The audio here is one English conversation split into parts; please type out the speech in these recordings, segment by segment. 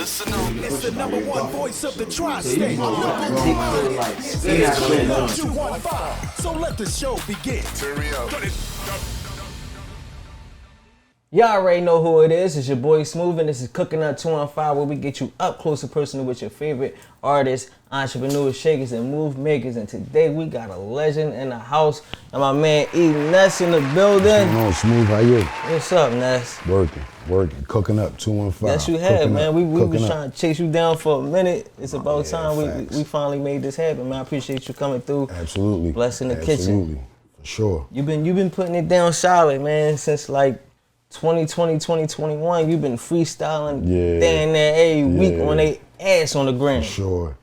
Listen up. It's the number one voice of the tri-state. So let the show begin. Turn me up. Y'all already know who it is. It's your boy Smooth, and this is Cooking Up 215, where we get you up close and personal with your favorite artists, entrepreneurs, shakers, and move makers. And today we got a legend in the house, and my man E.Ness in the building. What's going on, Smooth? How you? What's up, Ness? Working. Cooking up 215. Yes, you have, man. We was up. trying to chase you down for a minute. It's about time facts. we finally made this happen, man. I appreciate you coming through. Absolutely. Blessing the kitchen. Absolutely. For sure. You've been putting it down solid, man, since like 2020, 2021. You've been freestyling day and there every week on they ass on the gram. For sure.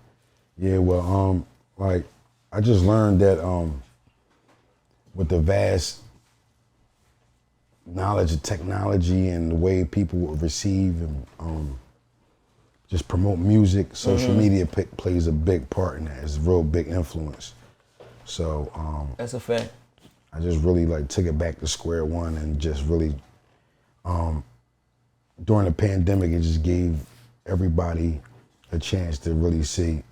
Yeah, well, like I just learned that with the vast knowledge of technology and the way people receive and just promote music, social media plays a big part in that. It's a real big influence. So That's a fact. I just really like took it back to square one and just really during the pandemic, it just gave everybody a chance to really see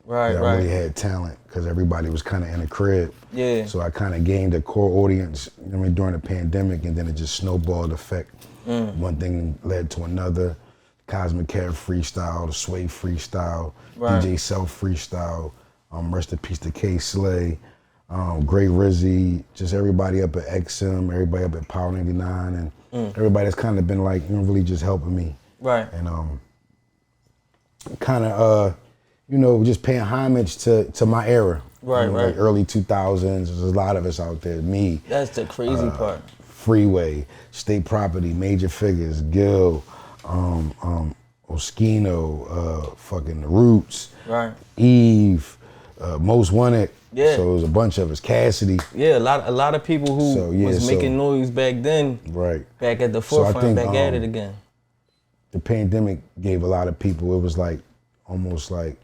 Right. I really had talent because everybody was kind of in the crib. Yeah. So I kind of gained a core audience, during the pandemic, and then it just snowballed effect. One thing led to another. Cosmic Cab freestyle, the Sway freestyle, Right. DJ Self freestyle, rest in peace to K Slay, Gray Rizzy, just everybody up at XM, everybody up at Power 99, and everybody that's kind of been like, really just helping me. Right. And kind of, just paying homage to my era. Right. Like early 2000s, there's a lot of us out there, me. That's the crazy part. Freeway, State Property, Major Figures, Gil, Oskino, fucking The Roots, Right. Eve, Most Wanted. Yeah. So it was a bunch of us. Cassidy. Yeah, a lot of people who was making noise back then, Right. back at the So I forefront, think, back at it again. The pandemic gave a lot of people, it was like, almost like,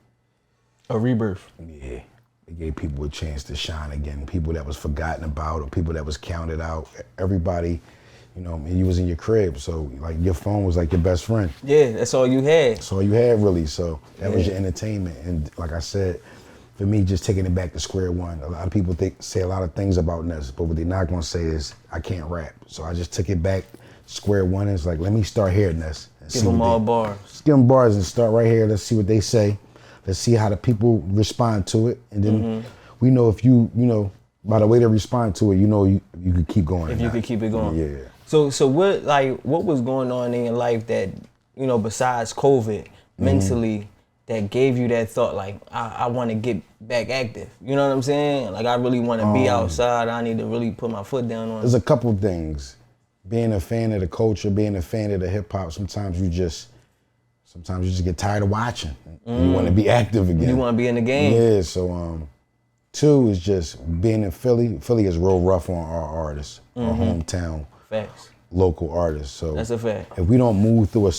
A rebirth. yeah, it gave people a chance to shine again. People that was forgotten about or people that was counted out. Everybody, you was in your crib, so like your phone was like your best friend. Yeah, that's all you had. That's all you had really, so that was your entertainment. And like I said, for me, just taking it back to square one. A lot of people say a lot of things about Ness, but what they're not gonna say is, I can't rap. So I just took it back square one and it's like, let me start here, Ness. Give them all bars. Just give them bars and start right here. Let's see what they say. Let's see how the people respond to it. And then we know if by the way they respond to it, you could keep going. If you could keep it going. Yeah. So what was going on in your life that, besides COVID, mentally, that gave you that thought, like, I want to get back active? You know what I'm saying? Like, I really want to be outside. I need to really put my foot down on it. There's a couple of things. Being a fan of the culture, being a fan of the hip hop, sometimes you just get tired of watching. You want to be active again. You want to be in the game. Yeah, so two is just being in Philly. Philly is real rough on our artists, our hometown Facts. local artists. So That's a fact. if we don't move through at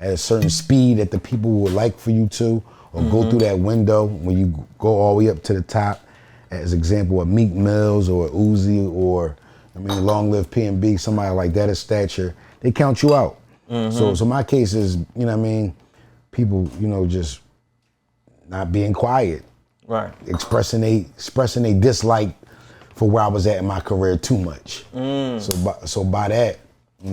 a certain speed that the people would like for you to, or go through that window when you go all the way up to the top, as example of Meek Mills or Uzi or Long Live P&B, somebody like that of stature, they count you out. So my case is, people, just not being quiet. Right. Expressing they dislike for where I was at in my career too much. So by that,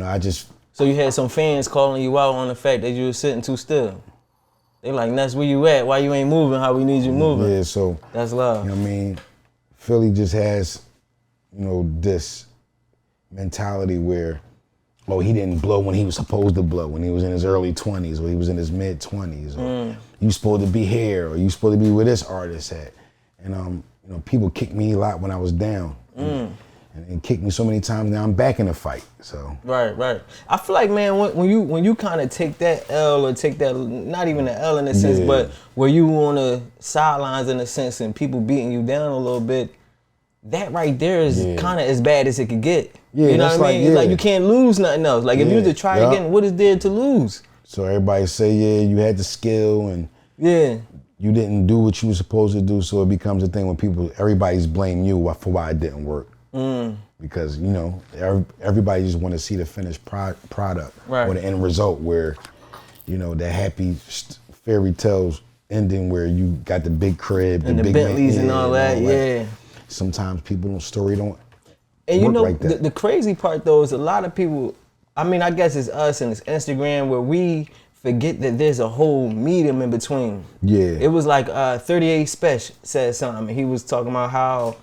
I just. So you had some fans calling you out on the fact that you were sitting too still. They like, Ness, where you at? Why you ain't moving how we need you moving? Yeah, so. That's love. Philly just has, this mentality where, he didn't blow when he was supposed to blow, when he was in his early 20s or he was in his mid 20s, or you supposed to be here, or you supposed to be where this artist at. And people kicked me a lot when I was down. And kicked me so many times, now I'm back in the fight. So Right. I feel like, man, when you kind of take that L, or take that, not even an L in a sense, but where you on the sidelines in a sense and people beating you down a little bit, that right there is kind of as bad as it could get. Yeah, you know what I mean? It's like you can't lose nothing else. Like if you to try again, what is there to lose? So everybody say, you had the skill and you didn't do what you were supposed to do. So it becomes a thing when everybody's blaming you for why it didn't work. Because, everybody just want to see the finished product or the end result where, you know, that happy fairy tales ending where you got the big crib and the big Bentleys and all that. Yeah. Sometimes story don't and you work know like that. the crazy part though is a lot of people. I mean, I guess it's us and it's Instagram where we forget that there's a whole medium in between. Yeah. It was like 38 Special said something. He was talking about how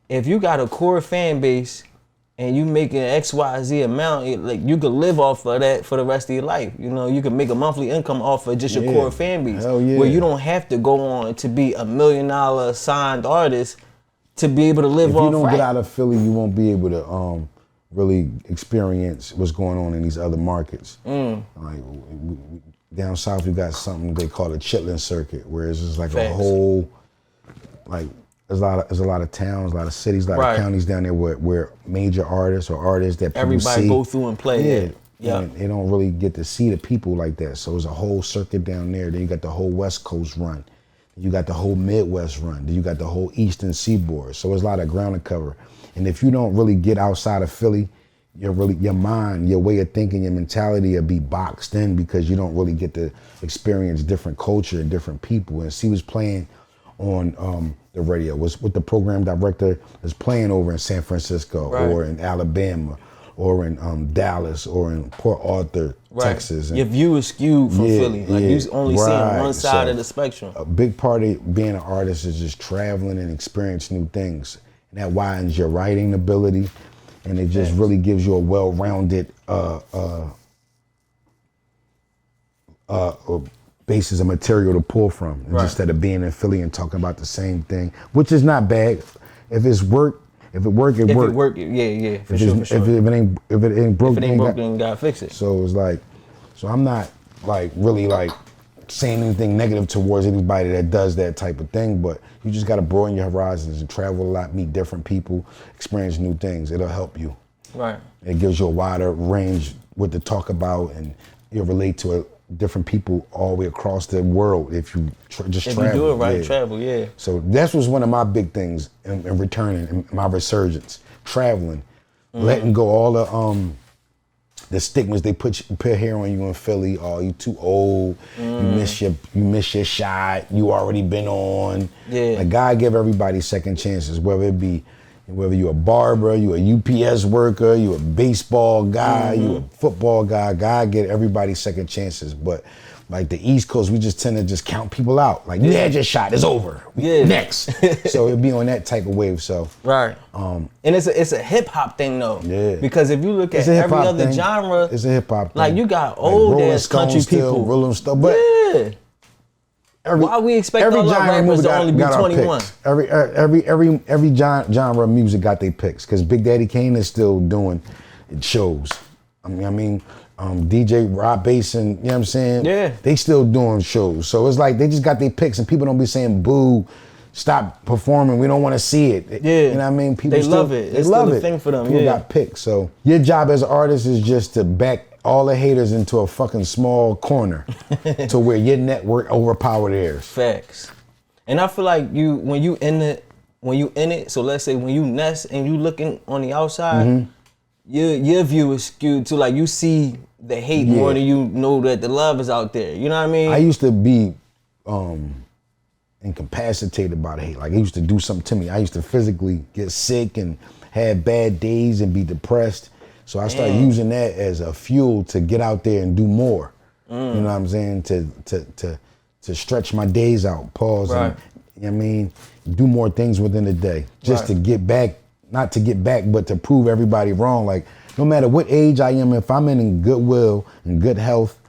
if you got a core fan base and you making XYZ amount, like you could live off of that for the rest of your life. You know, you can make a monthly income off of just your core fan base. Hell yeah. Where you don't have to go on to be $1 million signed artist to be able to live off. If you don't get out of Philly, you won't be able to really experience what's going on in these other markets. Like down south, you got something they call a chitlin circuit, where it's just like a whole, like there's a lot of towns, a lot of cities, a lot of counties down there where major artists or artists that people everybody see, go through and play. Yeah. They don't really get to see the people like that. So there's a whole circuit down there. Then you got the whole West Coast run. You got the whole Midwest run. Then you got the whole Eastern Seaboard. So there's a lot of ground to cover. And if you don't really get outside of Philly, your mind, your way of thinking, your mentality will be boxed in because you don't really get to experience different culture and different people. And see what's playing on the radio, was what the program director is playing over in San Francisco or in Alabama or in Dallas or in Port Arthur, Texas. Your view is skewed from Philly. Like you only seeing one side of the spectrum. A big part of being an artist is just traveling and experiencing new things. And that widens your writing ability, and it just really gives you a well-rounded basis of material to pull from, instead of being in Philly and talking about the same thing, which is not bad. If it work, it work. Yeah, for sure. If it ain't broke, then you gotta fix it. So it's like, so I'm not like really like saying anything negative towards anybody that does that type of thing, but you just gotta broaden your horizons and travel a lot, meet different people, experience new things. It'll help you. Right. It gives you a wider range what to talk about, and you'll relate to different people all the way across the world if you just travel. If you do it right, travel, So that was one of my big things in returning, in my resurgence, traveling, letting go all the stigmas they put here on you in Philly. Oh, you too old. You miss your shot. You already been on. Yeah. Like God give everybody second chances, whether you're a barber, you a UPS worker, you a baseball guy, you a football guy. God get everybody second chances. But like the East Coast, we just tend to just count people out. Like, you had your shot, it's over. Next. So it'd be on that type of wave. So and it's a hip hop thing though. Yeah. Because if you look at every other genre, it's a hip hop thing. Like you got old ass country people. Rolling Stone, but why we expect all our rappers to only be 21? Every genre of music got their picks, because Big Daddy Kane is still doing shows. I mean, DJ Rob Bass and, you know what I'm saying? Yeah. They still doing shows. So it's like they just got their picks, and people don't be saying, boo, stop performing, we don't want to see it. Yeah. You know what I mean? People they love it. It's still a thing for them. People got picks. So your job as an artist is just to back all the haters into a fucking small corner to where your network overpower theirs. Facts. And I feel like when you in it, so let's say when you Ness and you looking on the outside, your view is skewed to, like, you see the hate more than you know that the love is out there. You know what I mean? I used to be incapacitated by the hate. Like, it used to do something to me. I used to physically get sick and have bad days and be depressed. So I started using that as a fuel to get out there and do more. You know what I'm saying? To stretch my days out, pause, and, you know what I mean, do more things within the day. Just to get back, not to get back, but to prove everybody wrong. Like, no matter what age I am, if I'm in goodwill and good health,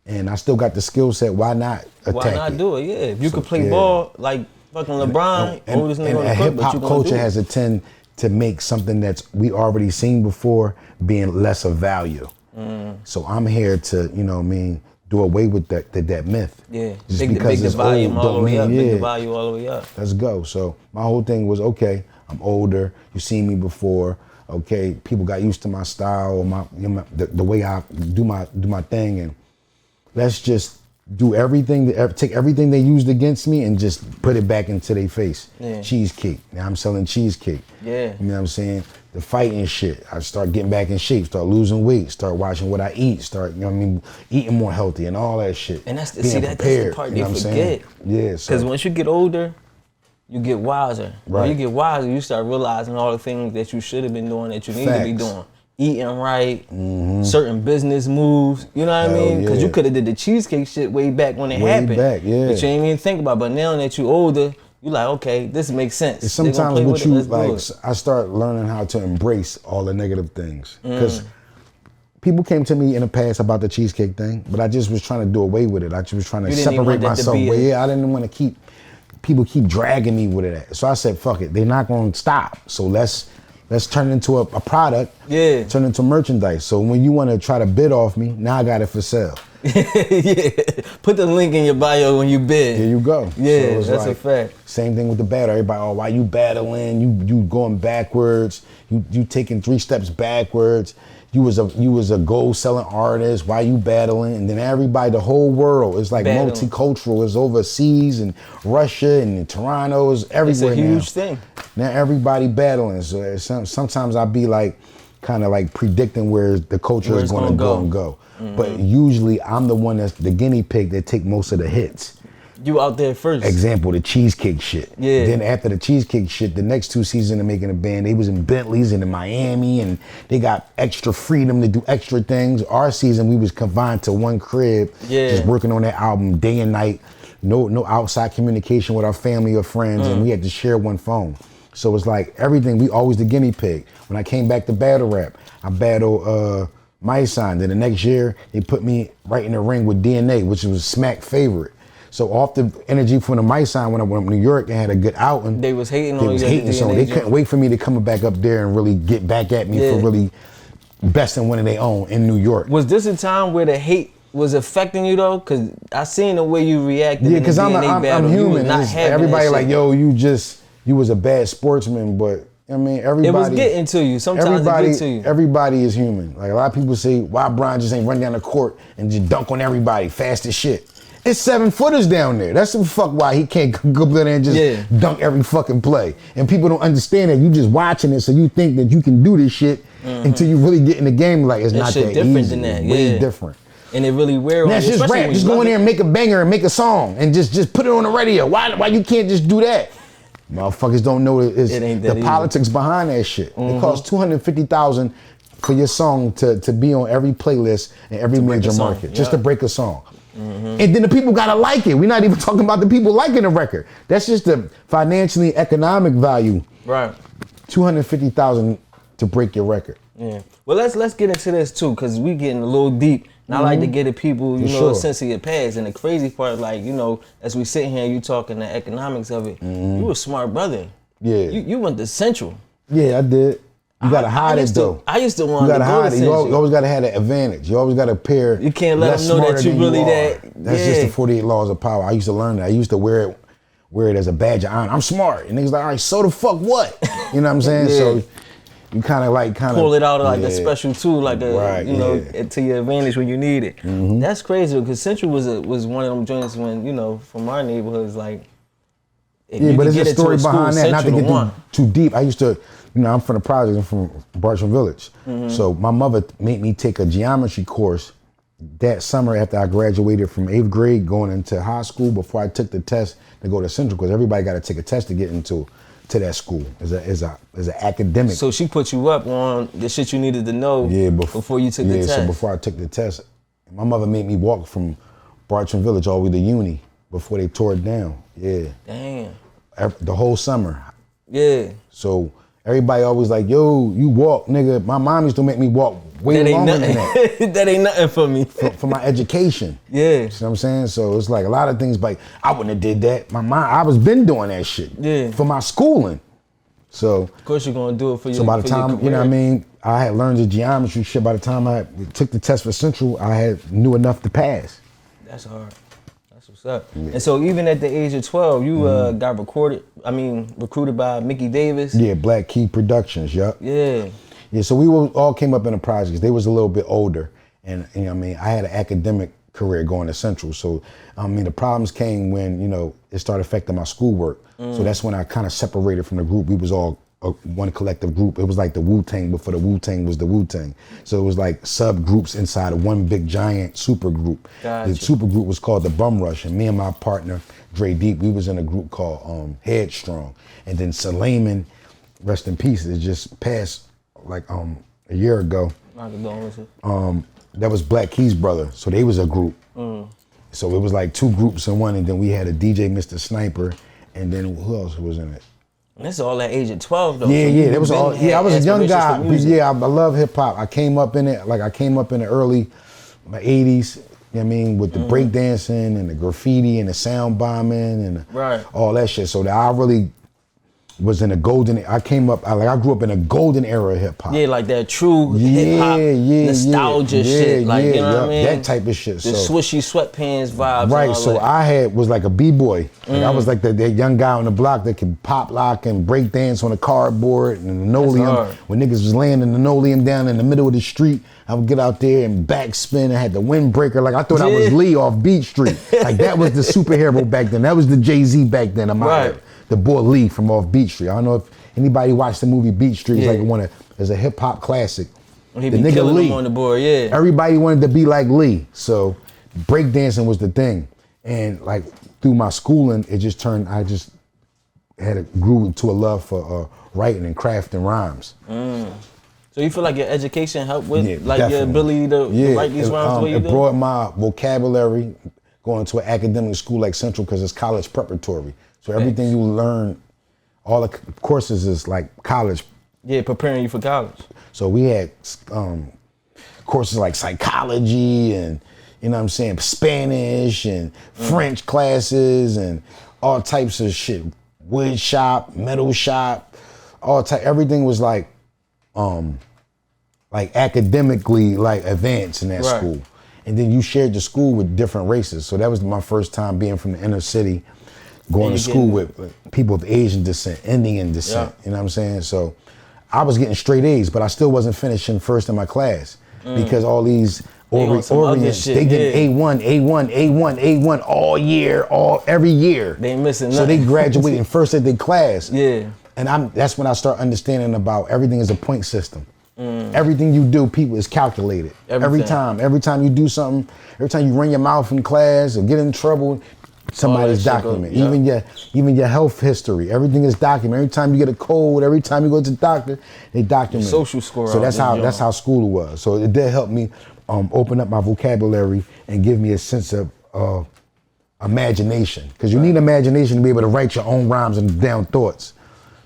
and I still got the skill set, why not attack Why not do it? Yeah, if you could play ball like fucking LeBron, oldest nigga on the court, but you hip hop culture has a tend to make something that's we already seen before being less of value. So I'm here to, you know what I mean, do away with that myth. Yeah, just big the volume all the way up. Big the volume all the way up. Let's go. So my whole thing was, okay, I'm older. You seen me before. Okay, people got used to my style or the way I do my thing, and let's just do everything, take everything they used against me and just put it back into their face. Cheesecake. Now I'm selling cheesecake. Yeah. You know what I'm saying? the fighting shit. I start getting back in shape, start losing weight, start watching what I eat, start, you know what I mean, eating more healthy and all that shit. And that's the, Being that's the part they forget. Yeah, because once you get older, you get wiser. Right. When you get wiser, you start realizing all the things that you should have been doing that you need to be doing. Eating right, certain business moves, you know what I mean? Because you could have did the cheesecake shit way back when it happened. Back, yeah. But you ain't even think about it. But now that you older, you like, okay, this makes sense. It's sometimes what you like, I start learning how to embrace all the negative things. Because people came to me in the past about the cheesecake thing, but I just was trying to do away with it. I just was trying to separate myself. But I didn't want to people keep dragging me with it. So I said, fuck it, they're not going to stop. So let's turn it into a product, turn it into merchandise. So when you want to try to bid off me, now I got it for sale. Yeah, put the link in your bio when you bid. There you go. Yeah, so that's like, a fact. Same thing with the battle. Everybody, oh, why you battling? You going backwards? You taking 3 steps backwards? You was a gold selling artist. Why you battling? And then everybody, the whole world is like multicultural. It's overseas and Russia and Toronto is everywhere. It's a huge thing. Now everybody battling. So sometimes I be like, kind of like predicting where the culture is going to go. But usually I'm the one that's the guinea pig that take most of the hits. You out there first. Example, the Cheesecake shit. Yeah. Then after the Cheesecake shit, the next 2 seasons of making a band, they was in Bentleys and in Miami, and they got extra freedom to do extra things. Our season, we was confined to one crib, just working on that album day and night. No outside communication with our family or friends, and we had to share one phone. So it's like everything, we always the guinea pig. When I came back to battle rap, I battled My Sign. Then the next year, they put me right in the ring with DNA, which was Smack favorite. So off the energy from the My Sign, when I went up to New York and had a good outing, they was hating on you. So they couldn't wait for me to come back up there and really get back at me for really besting one of their own in New York. Was this a time where the hate was affecting you though? Cause I seen the way you reacted. Yeah, cause I'm human. Everybody like, yo, you was a bad sportsman, but I mean, everybody. It was getting to you. Sometimes it gets to you. Everybody is human. Like a lot of people say, why Brian just ain't run down the court and just dunk on everybody fast as shit. It's 7-footers down there. That's the fuck why he can't go there and just dunk every fucking play. And people don't understand that. You just watching it, so you think that you can do this shit until you really get in the game. Like it's not that easy. Different than that. Way different. And it really wear on you. That's just rap. Just go in there and make a banger and make a song and just put it on the radio. Why you can't just do that? Motherfuckers don't know the politics behind that shit. It costs $250,000 for your song to be on every playlist in every major market, just to break a song. And then the people gotta like it. We're not even talking about the people liking the record. That's just the financially economic value. Right. $250,000 to break your record. Yeah. Well, let's get into this too, cause we getting a little deep. And I like to get the people, a sense of your past. And the crazy part, like, as we sit here, you talking the economics of it. You a smart brother. Yeah. You went to Central. Yeah, I did. You gotta hide it though. I used to want to go to Central. You always gotta have that advantage. You always gotta appear. You can't let them know that you really that. That's just the 48 laws of power. I used to learn that. I used to wear it as a badge of honor. I'm smart. And niggas like, all right, so the fuck what? You know what I'm saying? So you kind of pull it out like a special tool, like to your advantage when you need it. That's crazy because Central was one of them joints when from our neighborhoods like. Yeah, but there's a story behind that. Not to get too deep. I used to, I'm from the projects. I'm from Bartram Village. So my mother made me take a geometry course that summer after I graduated from 8th grade, going into high school. Before I took the test to go to Central, because everybody got to take a test to get into that school as an academic. So she put you up on the shit you needed to know before you took the test. So before I took the test, my mother made me walk from Bartram Village all the way to Uni before they tore it down. Yeah. Damn. The whole summer. Yeah. So everybody always like, yo, you walk, nigga. My mom used to make me walk way longer than that. That ain't nothing for me. For my education. Yeah. You know what I'm saying? So it's like a lot of things, like, I wouldn't have did that. My mom, I was been doing that shit. Yeah. For my schooling. So. Of course you're going to do it for your So by the time, you know what I mean, I had learned the geometry shit. By the time I took the test for Central, I knew enough to pass. That's hard. What's up? Yeah. And so even at the age of 12, you got recruited by Mickey Davis. Yeah, Black Key Productions, yup. Yeah. Yeah, so we all came up in the projects. They was a little bit older. And I had an academic career going to Central. So, the problems came when, it started affecting my schoolwork. So that's when I kind of separated from the group. We was all one collective group. It was like the Wu-Tang before the Wu-Tang was the Wu-Tang. So it was like subgroups inside of one big giant super group. Gotcha. The super group was called the Bum Rush, and me and my partner Dre Deep, we was in a group called Headstrong. And then Suleiman, rest in peace, it just passed like a year ago. That was Black Keys' brother, so they was a group. So it was like two groups in one, and then we had a DJ, Mr. Sniper, and then who else was in it? That's all at age of 12 though. Yeah, that was all. Yeah, I was a young guy, but yeah, I love hip hop. I came up in it, like I came up in the early, my 80s. You know what I mean, with the breakdancing and the graffiti and the sound bombing and all that shit. So that I really was in a golden. I came up, I grew up in a golden era of hip hop. Yeah, like that true hip hop nostalgia shit. Like you know what I mean? That type of shit. The swishy sweatpants vibes. Right. And all so that. was like a b-boy. Like I was like that young guy on the block that could pop lock and break dance on a cardboard and linoleum. When niggas was laying the linoleum down in the middle of the street, I would get out there and backspin. I had the windbreaker. Like I thought I was Lee off Beat Street. Like that was the superhero back then. That was the Jay-Z back then. The boy Lee from off Beat Street. I don't know if anybody watched the movie Beat Street. It's a hip hop classic. He the nigga killing Lee him on the board, yeah. Everybody wanted to be like Lee. So breakdancing was the thing. And like through my schooling, it just turned, I just grew to a love for writing and crafting rhymes. So you feel like your education helped with your ability to write these rhymes the way you do? It brought my vocabulary going to an academic school like Central because it's college preparatory. So everything you learn, all the courses is like college. Yeah, preparing you for college. So we had courses like psychology and, you know what I'm saying, Spanish and French classes and all types of shit. Wood shop, metal shop, everything was like academically like advanced in that school. And then you shared the school with different races. So that was my first time being from the inner city, going to school with people of Asian descent, Indian descent, you know what I'm saying? So I was getting straight A's, but I still wasn't finishing first in my class because all these Orients, they get A1, A1, A1, A1 all year, every year. They ain't missing nothing. So they graduating first in their class. Yeah. And that's when I start understanding about everything is a point system. Everything you do, people, is calculated. Every time you do something, every time you run your mouth in class or get in trouble, somebody's documented. Even your health history, everything is documented. Every time you get a cold, every time you go to the doctor, they document. Social score. So that's how school was. So it did help me open up my vocabulary and give me a sense of imagination. Because you need imagination to be able to write your own rhymes and down thoughts.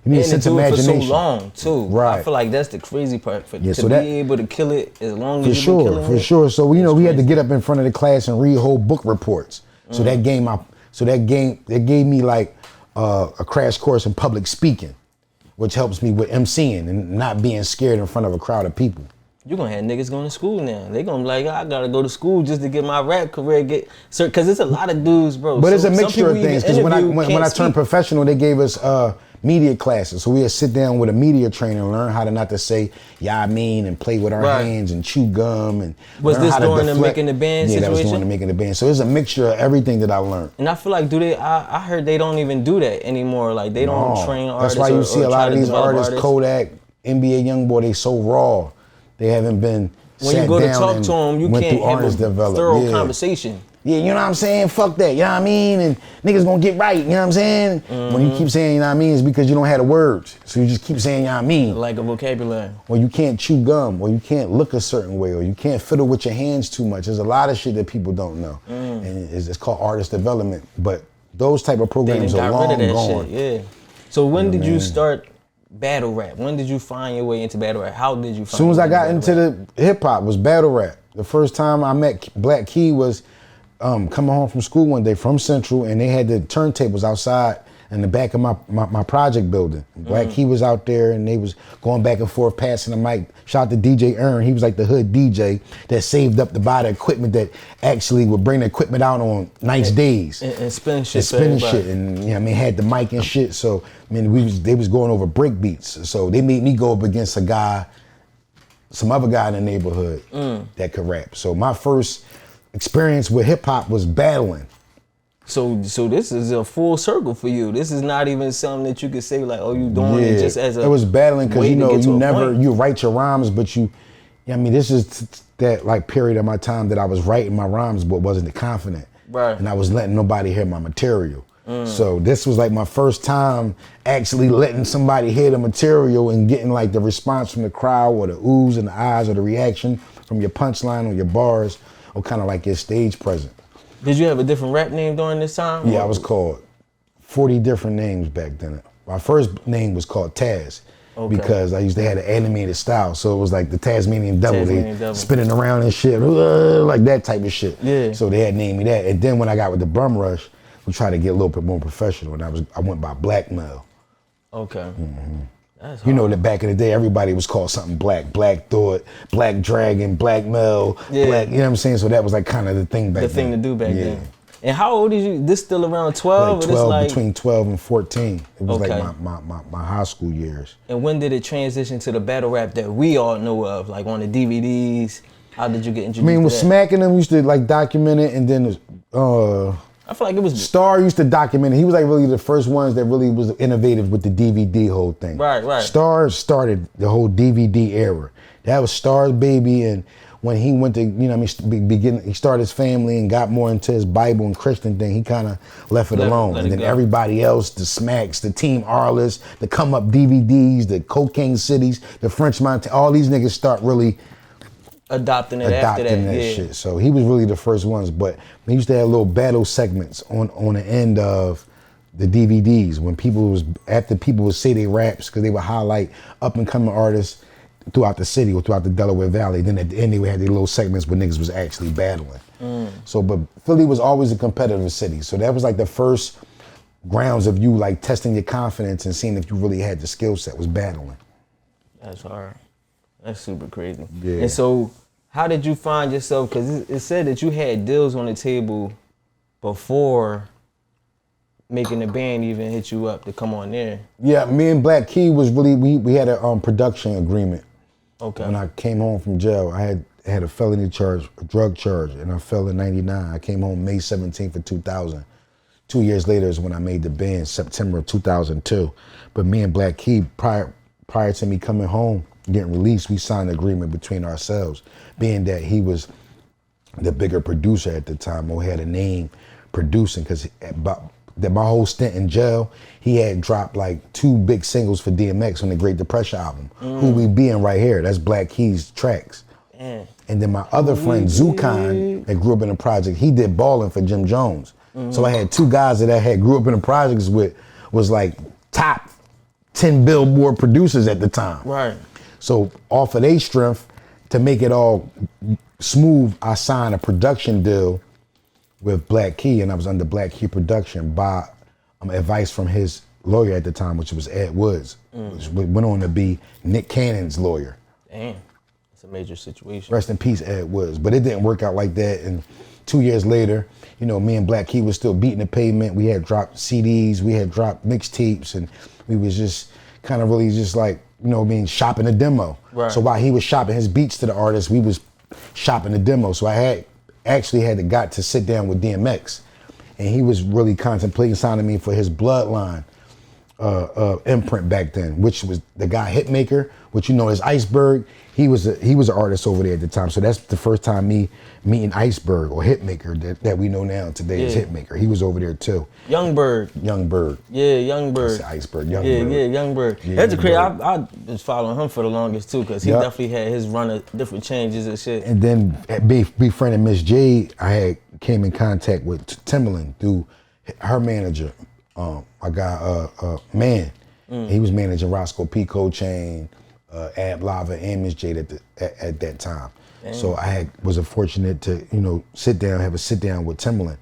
You need a sense of imagination. For so long too. Right. I feel like that's the crazy part to be able to kill it as long as you've been killing it. For sure. So we had to get up in front of the class and read whole book reports. So that gave me like a crash course in public speaking, which helps me with MCing and not being scared in front of a crowd of people. You're gonna have niggas going to school now. They gonna be like, I gotta go to school just to get my rap career, because it's a lot of dudes, bro. But it's a mixture of things. Because when I turned professional, they gave us media classes. So we'd sit down with a media trainer and learn how to not to say, yeah, I mean, and play with our hands and chew gum. And was this during the Making the Band situation? Yeah, that was during the Making the Band. So it's a mixture of everything that I learned. And I feel like, I heard they don't even do that anymore. Like they don't train artists. That's why you see a lot of these artists, Kodak, NBA Youngboy, they so raw. They haven't been when you go to talk to them, you can't have a thorough conversation. Yeah, you know what I'm saying? Fuck that, you know what I mean? And niggas gonna get right, you know what I'm saying? When you keep saying, you know what I mean, it's because you don't have the words. So you just keep saying, you know what I mean? Like a vocabulary. Or you can't chew gum, or you can't look a certain way, or you can't fiddle with your hands too much. There's a lot of shit that people don't know. And it's called artist development. But those type of programs are long gone. Shit, yeah. So when did you start battle rap? When did you find your way into battle rap? How did you find As soon as I got into the hip hop was battle rap. The first time I met Black Key was coming home from school one day from Central, and they had the turntables outside in the back of my project building. Black Key was out there, and they was going back and forth passing the mic. Shout out to DJ Earn. He was like the hood DJ that saved up to buy the equipment that actually would bring the equipment out on nice days. And spin shit. And spinning shit. And you know, I mean, had the mic and shit. So I mean, they was going over break beats. So they made me go up against some other guy in the neighborhood that could rap. So my first experience with hip hop was battling. So this is a full circle for you. This is not even something that you could say like, oh, you doing it just as a. It was battling because you you write your rhymes, but I mean, this is that like period of my time that I was writing my rhymes, but wasn't confident. Right. And I was letting nobody hear my material. So this was like my first time actually letting somebody hear the material and getting like the response from the crowd or the oohs and the eyes or the reaction from your punchline or your bars or kind of like your stage presence. Did you have a different rap name during this time? Yeah, I was called 40 different names back then. My first name was called Taz because I used to have an animated style. So it was like the Tasmanian Devil, spinning around and shit, like that type of shit. Yeah. So they had named me that. And then when I got with the Bum Rush, we tried to get a little bit more professional, and I went by Blackmail. Okay. That's hard. You know that back in the day, everybody was called something Black Thought, Black Dragon, Blackmail, Black. You know what I'm saying? So that was like kind of the thing back then. The thing to do back then. And how old is you? This still around 12? Like 12, between 12 and 14. It was Okay. like my high school years. And when did it transition to the battle rap that we all know of, like on the DVDs? How did you get introduced? I mean, to with that? Smacking them, we used to like document it, and then I feel like it was Star used to document it. He was like really the first ones that really was innovative with the DVD whole thing. Right. Star started the whole DVD era. That was Star's baby, and when he went to, he started his family and got more into his Bible and Christian thing, he kind of left it alone. And then everybody else, the Smacks, the Team Arliss, the Come Up DVDs, the Cocaine Cities, the French Montana, all these niggas start really adopting after that shit. So he was really the first ones, but we used to have little battle segments on the end of the DVDs when people would say they raps because they would highlight up and coming artists throughout the city or throughout the Delaware Valley. Then at the end they had these little segments where niggas was actually battling. So, but Philly was always a competitive city. So that was like the first grounds of you like testing your confidence and seeing if you really had the skill set was battling. That's hard. That's super crazy. Yeah. And so, how did you find yourself? Because it said that you had deals on the table before making the band even hit you up to come on there. Yeah, me and Black Key was really we had a production agreement. Okay. When I came home from jail, I had a felony charge, a drug charge, and I fell in '99. I came home May 17th of 2000. 2 years later is when I made the band, September of 2002. But me and Black Key, prior to me coming home, getting released, we signed an agreement between ourselves, being that he was the bigger producer at the time or had a name producing, because my whole stint in jail, he had dropped like 2 big singles for DMX on the Great Depression album. Who We Being right here, that's Black Key's tracks. And then my other friend, Zukan, that grew up in the project, he did Ballin' for Jim Jones. So I had 2 guys that I had grew up in the projects with, was like top 10 Billboard producers at the time. Right. So off of their strength, to make it all smooth, I signed a production deal with Black Key, and I was under Black Key production by advice from his lawyer at the time, which was Ed Woods, which went on to be Nick Cannon's lawyer. Damn, it's a major situation. Rest in peace, Ed Woods. But it didn't work out like that, and 2 years later, me and Black Key was still beating the pavement. We had dropped CDs, we had dropped mixtapes, and we was just kind of really just like, shopping a demo. Right. So while he was shopping his beats to the artists, we was shopping the demo. So I had got to sit down with DMX, and he was really contemplating signing me for his Bloodline imprint back then, which was the guy Hitmaker, which as Iceberg. He was an artist over there at the time. So that's the first time me meeting Iceberg or Hitmaker that we know now today is Hitmaker. He was over there too. Young Bird. Yeah, Young Bird. Iceberg. Young Bird. Yeah, that's crazy. I was following him for the longest too, because he definitely had his run of different changes and shit. And then befriending Miss Jade, I came in contact with Timbaland through her manager. I got Man. He was managing Roscoe P. Chain, Ab Lava, and Miss Jade at that time. Damn. So I was fortunate to have a sit down with Timbaland,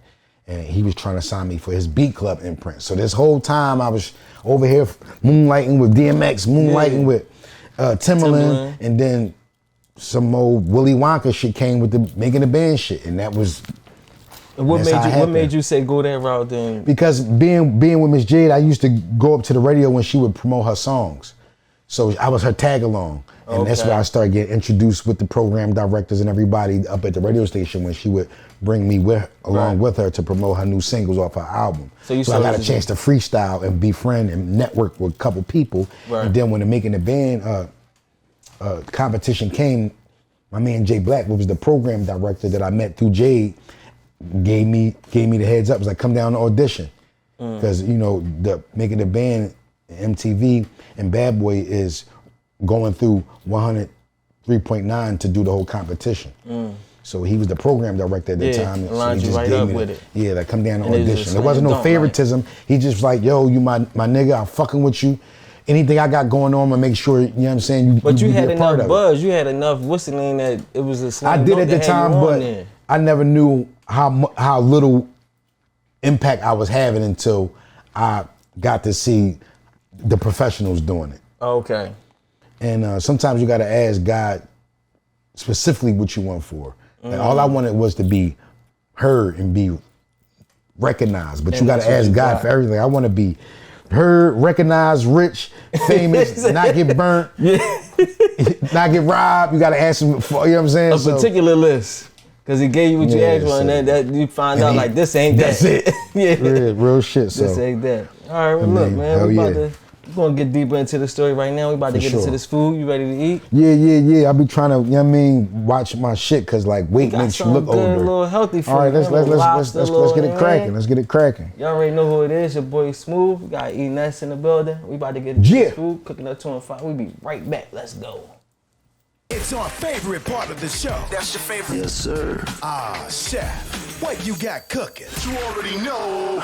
and he was trying to sign me for his Beat Club imprint. So this whole time I was over here moonlighting with DMX, moonlighting with Timbaland, and then some old Willy Wonka shit came with the making the band shit, and that was. And what made you say go that route then? Because being with Miss Jade, I used to go up to the radio when she would promote her songs. So I was her tag along. And that's where I started getting introduced with the program directors and everybody up at the radio station when she would bring me along with her to promote her new singles off her album. So I got a chance to freestyle and befriend and network with a couple people. Right. And then when the Making the Band competition came, my man Jay Black, who was the program director that I met through Jade, gave me the heads up. It was like, come down to audition. Because, you know, the Making the Band, MTV, and BadBoy is going through 103.9 to do the whole competition. So he was the program director at the time. So lined you right up with it. Yeah, like come down to audition. There wasn't no favoritism. He just like, yo, you my nigga, I'm fucking with you. Anything I got going on, I'm gonna make sure, you know what I'm saying, But you had enough buzz, you had enough whistling that it was a slam I did at the time, but I never knew how little impact I was having until I got to see the professionals doing it. Okay. And sometimes you gotta ask God specifically what you want for. Like, all I wanted was to be heard and be recognized, but you gotta ask God for everything. I wanna be heard, recognized, rich, famous, not get burnt, not get robbed. You gotta ask him for, you know what I'm saying? A particular list. Cause he gave you what you asked for, and that you find out like this ain't that. That's it. Real shit. So this ain't that. All right, well, look, man, we're gonna get deeper into the story right now. We about to get into this food. You ready to eat? Yeah. I be trying to, you know what I mean, watch my shit, cause like weight makes you look older. A little healthy food. All right, let's get it cracking. Let's get it cracking. Y'all already know who it is. Your boy Smooth. We got E.Ness in the building. We about to get into this food. Cooking up 2 and 5. We be right back. Let's go. It's our favorite part of the show. That's your favorite? Yes, sir. Ah, chef, what you got cooking? You already know.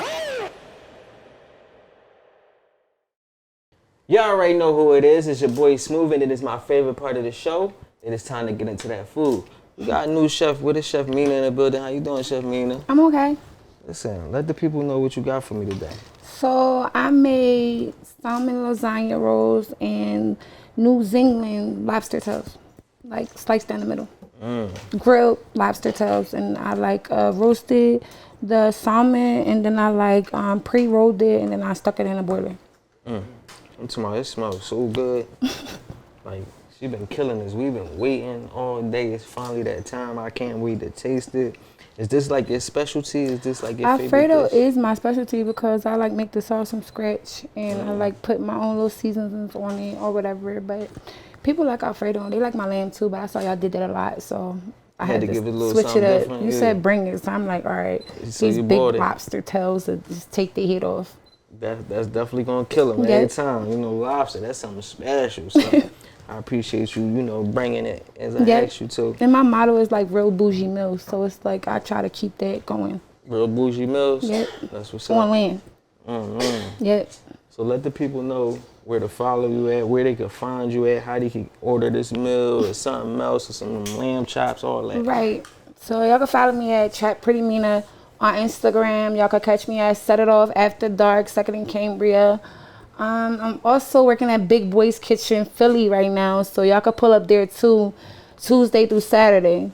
Y'all already know who it is. It's your boy Smooth, and it is my favorite part of the show. It is time to get into that food. We got a new chef with us, Chef Mina in the building. How you doing, Chef Mina? I'm okay. Listen, let the people know what you got for me today. So I made salmon lasagna rolls and New Zealand lobster tails, like sliced down the middle. Grilled lobster tails, and I like roasted the salmon, and then I like pre-rolled it, and then I stuck it in a boiler. I'm talking about, it smells so good. Like, she been killing this. We've been waiting all day. It's finally that time. I can't wait to taste it. Is this like your specialty? Is this like your Alfredo favorite dish? is my specialty because I like make the sauce from scratch, and I like put my own little seasonings on it or whatever. But people like Alfredo, and they like my lamb too, but I saw y'all did that a lot, so I had to give it a little switch it up. different. You said bring it, so I'm like, all right, So these you big bought it. lobster tails, just take the head off. That's definitely gonna kill them every time. You know, lobster, that's something special. So I appreciate you, you know, bringing it as I asked you to. And my motto is like real bougie meals, so it's like I try to keep that going. Real bougie meals? Yep. That's what's up. On land. Yep. So let the people know where to follow you at, where they can find you at, how they can order this meal or something else or some lamb chops, all that. Right. So y'all can follow me at Trap Pretty Mina on Instagram. Y'all can catch me at Set It Off After Dark, second in Cambria. I'm also working at Big Boy's Kitchen, Philly right now, so y'all can pull up there too, Tuesday through Saturday.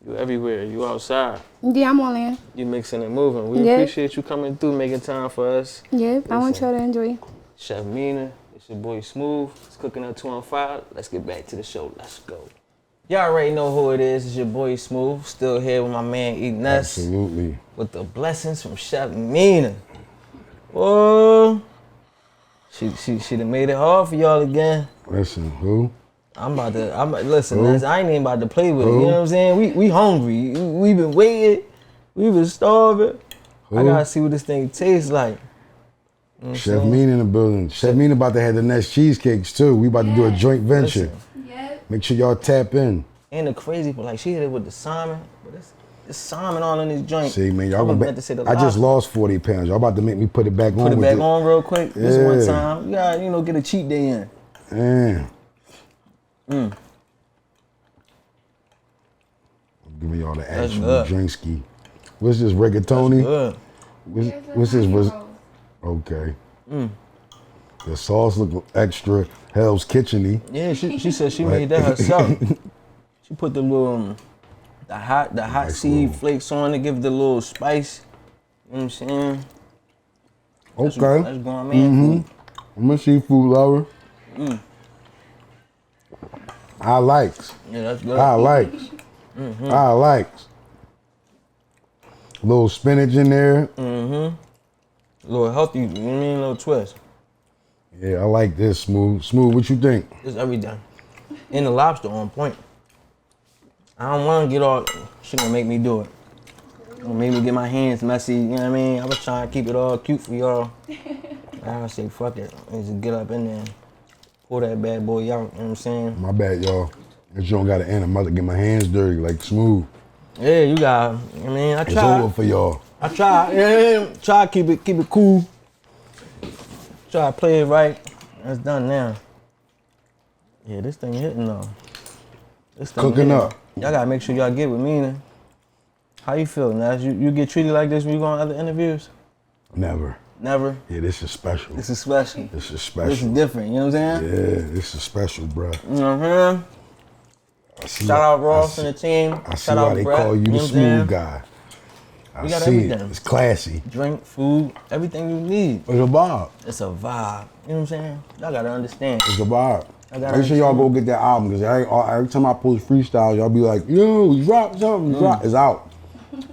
You everywhere. You outside. Yeah, I'm on there. You mixing and moving. We appreciate you coming through, making time for us. Yeah, I want y'all to enjoy. Chef Mina, it's your boy Smooth. It's cooking up 2 and 5. Let's get back to the show. Let's go. Y'all already know who it is. It's your boy Smooth. Still here with my man E.Ness. Absolutely. With the blessings from Chef Mina. Whoa. She done made it hard for y'all again. Listen, who? Listen, I ain't even about to play with it. You know what I'm saying? We hungry. We been waiting. We been starving. I gotta see what this thing tastes like. You know Chef Mina in the building. Chef Mina about to have the next cheesecakes too. We about to do a joint venture. Make sure y'all tap in. And the crazy, but like she hit it with the salmon, but it's salmon all in this joint. See, man, y'all gonna I just lost 40 pounds. Y'all about to make me put it back on. Put it back on real quick. This one time. You gotta, get a cheat day in. Yeah. Give me all the actual drinkski. What's this, rigatoni? What's this? Okay. The sauce look extra Hell's Kitchen-y. Yeah, she said she made that herself. She put the little, the hot seed flakes on to give it the little spice. You know what I'm saying? Okay. That's gourmet food. I'm a seafood lover. I likes. Yeah, that's good. I likes. I likes. A little spinach in there. A little healthy, you know what I mean? A little twist. Yeah, I like this, Smooth. Smooth, what you think? It's everything. And the lobster on point. I don't want to get all, she gonna make me do it. Gonna make me get my hands messy, you know what I mean? I was trying to keep it all cute for y'all. I say, fuck it. I just get up in there and pull that bad boy out, you know what I'm saying? My bad, y'all. This joint got to end. I'm about to get my hands dirty, like Smooth. Yeah, you got, I mean, I It's try. over for y'all. I try, yeah, try to keep it cool. Try to play it right. That's done now. Yeah, this thing hitting though. This thing Cooking hitting. up. Y'all gotta make sure y'all get with me then. How you feel, Nas? You get treated like this when you go on other interviews? Never. Never? Yeah, this is special. This is special. This is special. This is different, you know what I'm saying? Yeah, this is special, bro. You know what I'm saying? Shout out Ross and the team. I see Shout why out they Brett, call you know the what I'm smooth saying? guy. I We got see everything. it. It's classy. Drink, food, everything you need. It's a vibe. It's a vibe. You know what I'm saying? Y'all gotta understand. It's a vibe. I gotta Make sure y'all go get that album because every time I post freestyles, y'all be like, yo, you dropped something. You dropped. It's out.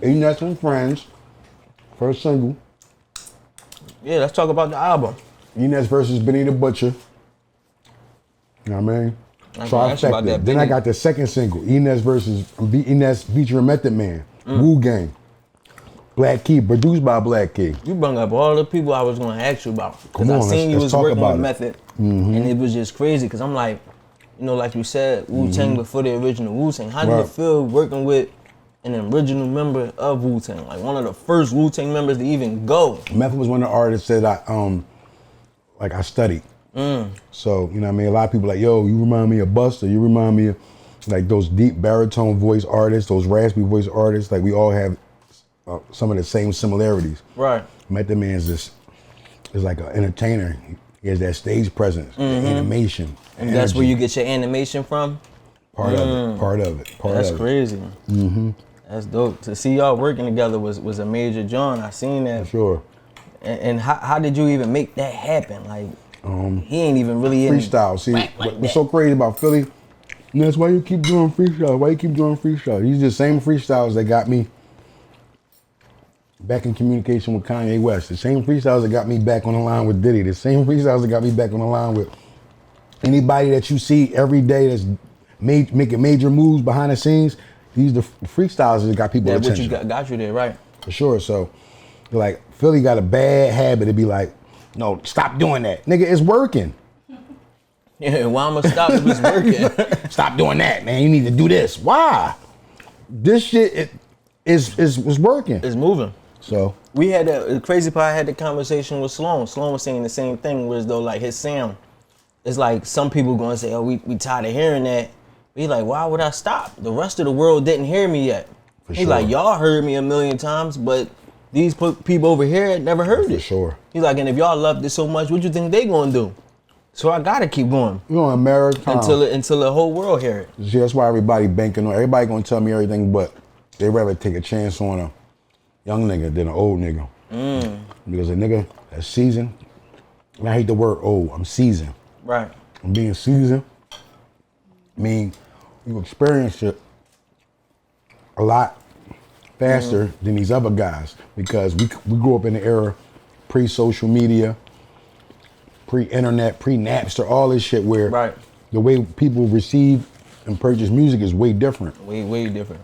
E.Ness and Friends. First single. Yeah, let's talk about the album. E.Ness versus Benny the Butcher. You know what I mean? I can ask you about that, Then I Benny. got the second single, E.Ness versus E.Ness featuring Method Man, Wu Gang, Black Key, produced by Black Key. You brought up all the people I was going to ask you about. Because Come I on, seen you let's was talk working about with it. Method. And it was just crazy because I'm like, you know, like you said, Wu-Tang before the original Wu-Tang. How do you Right. feel working with an original member of Wu-Tang? Like one of the first Wu-Tang members to even go. Method was one of the artists that I studied. So, you know what I mean? A lot of people like, yo, you remind me of Busta. You remind me of like those deep baritone voice artists, those raspy voice artists. Like we all have some of the same similarities. Right. Method Man is like an entertainer. He has that stage presence, the animation. And that's where you get your animation from? Part of it. That's crazy. That's dope. To see y'all working together was a major joint. I seen that. Sure. And how did you even make that happen? Like, he ain't even really in Freestyle. See, what's so crazy about Philly, and that's why you keep doing freestyle. Why you keep doing freestyle? These are the same freestyles that got me back in communication with Kanye West. The same freestyles that got me back on the line with Diddy. The same freestyles that got me back on the line with anybody that you see every day that's making major moves behind the scenes. These the freestyles that got people that what attention. you got you there, right? For sure. So, like, Philly got a bad habit to be like, no, stop doing that. Nigga, it's working. Yeah, why I'm gonna stop if it's working? Stop doing that, man. You need to do this. Why? This shit is working. It's moving. So, We had the crazy part. I had the conversation with Sloan. Sloan was saying the same thing, whereas though like his sound, it's like some people gonna say, oh, we tired of hearing that. He like, why would I stop? The rest of the world didn't hear me yet. For He's sure. like, y'all heard me a million times, but these people over here had never heard for it. sure. He's like, and if y'all loved it so much, what you think they gonna do? So I gotta keep going You know, in America, until the whole world hear it. see, that's why everybody banking on. Everybody gonna tell me everything, but they rather take a chance on a young nigga than an old nigga. Because a nigga that's seasoned, and I hate the word old. I'm seasoned. Right. And being seasoned, I mean, you experience it a lot faster than these other guys because we grew up in the era pre-social media, pre-internet, pre-Napster, all this shit where Right. the way people receive and purchase music is way different. Way different.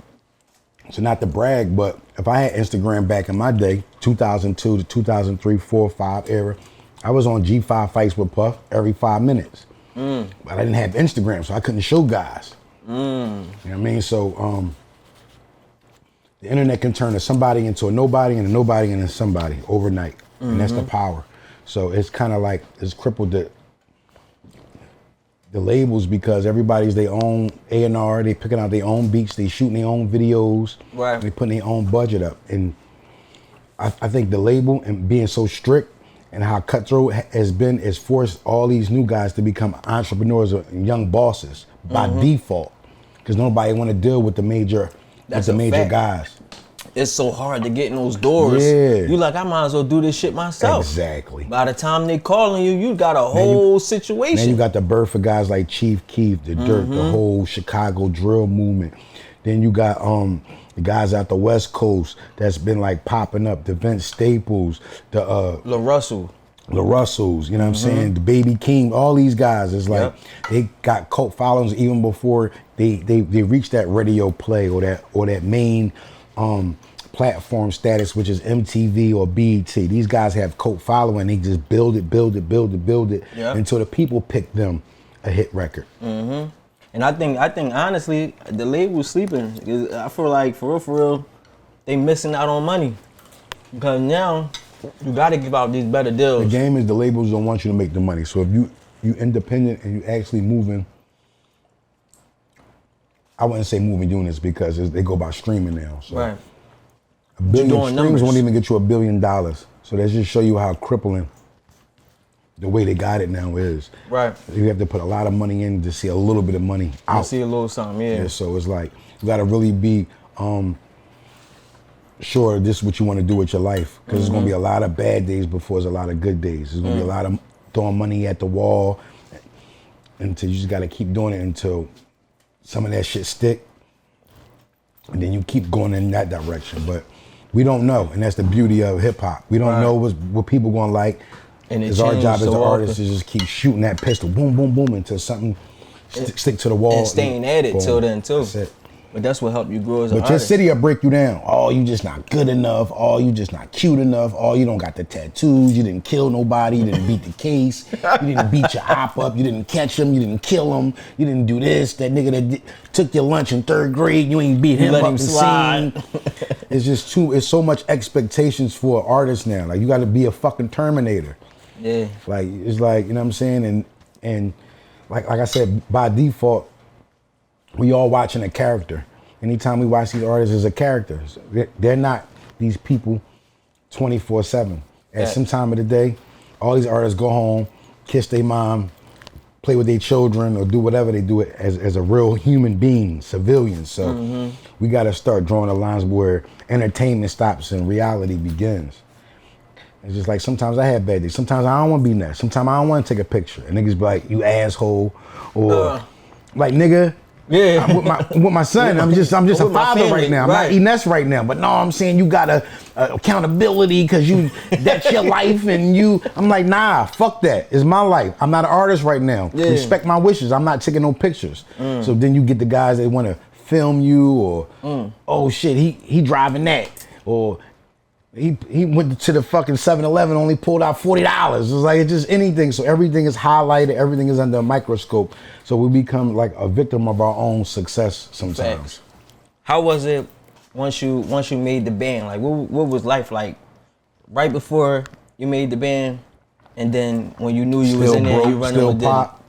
So not to brag, but if I had Instagram back in my day, 2002 to 2003, 4, 5 era, I was on G5 fights with Puff every 5 minutes. But I didn't have Instagram, so I couldn't show guys. You know what I mean? So the internet can turn somebody into a nobody and a nobody into somebody overnight. And that's the power. So it's kind of like, it's crippled the labels because everybody's their own A&R, they picking out their own beats, they shooting their own videos, Right. they putting their own budget up. And I think the label and being so strict and how cutthroat has forced all these new guys to become entrepreneurs and young bosses by default because nobody want to deal with the major That's a major fact. guys. it's so hard to get in those doors. Yeah. You like, I might as well do this shit myself. Exactly. By the time they calling you, you got a whole situation. Then you got the birth of guys like Chief Keef, the Dirt, the whole Chicago drill movement. Then you got the guys out the West Coast that's been like popping up, the Vince Staples, the La Russells, you know what I'm saying? The Baby King, all these guys, it's like they got cult followings even before they reached that radio play or that main platform status, which is MTV or BET. These guys have cult following. They just build it until the people pick them a hit record. And I think honestly, the label's sleeping. I feel like for real, they missing out on money because now you got to give out these better deals. The game is the labels don't want you to make the money. So if you independent and you actually moving, I wouldn't say moving units because they go by streaming now. So Right. a billion streams numbers. won't even get you $1 billion. So that just show you how crippling the way they got it now is. Right. You have to put a lot of money in to see a little bit of money out. I see a little something, yeah. So it's like you got to really be sure this is what you want to do with your life, because there's going to be a lot of bad days before there's a lot of good days. There's going to be a lot of throwing money at the wall until you just got to keep doing it until some of that shit stick, and then you keep going in that direction. But we don't know, and that's the beauty of hip hop. We don't know what people going to like. And it's our job as so the artist to just keep shooting that pistol, boom, boom, boom, until something stick to the wall. And staying at it till then too. That's it. But that's what helped you grow as an But your artist. city will break you down. Oh, you just not good enough. Oh, you just not cute enough. Oh, you don't got the tattoos. You didn't kill nobody. You didn't beat the case. You didn't beat your op up. You didn't catch him. You didn't kill him. You didn't do this. That nigga that took your lunch in 3rd grade, you ain't beat him let up him the slide. scene. It's just it's so much expectations for artists now. Like you got to be a fucking Terminator. Yeah. Like it's like, you know what I'm saying? And like I said, by default, we all watching a character. Anytime we watch these artists as a character, they're not these people 24/7. At some time of the day, all these artists go home, kiss their mom, play with their children, or do whatever they do as a real human being, civilians. So we got to start drawing the lines where entertainment stops and reality begins. It's just like sometimes I have bad days. Sometimes I don't want to be next. Sometimes I don't want to take a picture. And niggas be like, you asshole, or like nigga. Yeah. I'm with my son. I'm just a father family, right now. I'm not E.Ness right now. But no, I'm saying you got a accountability because that's your life and you. I'm like, nah, fuck that. It's my life. I'm not an artist right now. Yeah. Respect my wishes. I'm not taking no pictures. So then you get the guys that want to film you or oh shit, he driving that, or he went to the fucking 7-Eleven, only pulled out $40. It's like it's just anything. So everything is highlighted, everything is under a microscope. So we become like a victim of our own success sometimes. Facts. How was it once you made the band? Like what was life like right before you made the band, and then when you knew you was in there, you running with pop,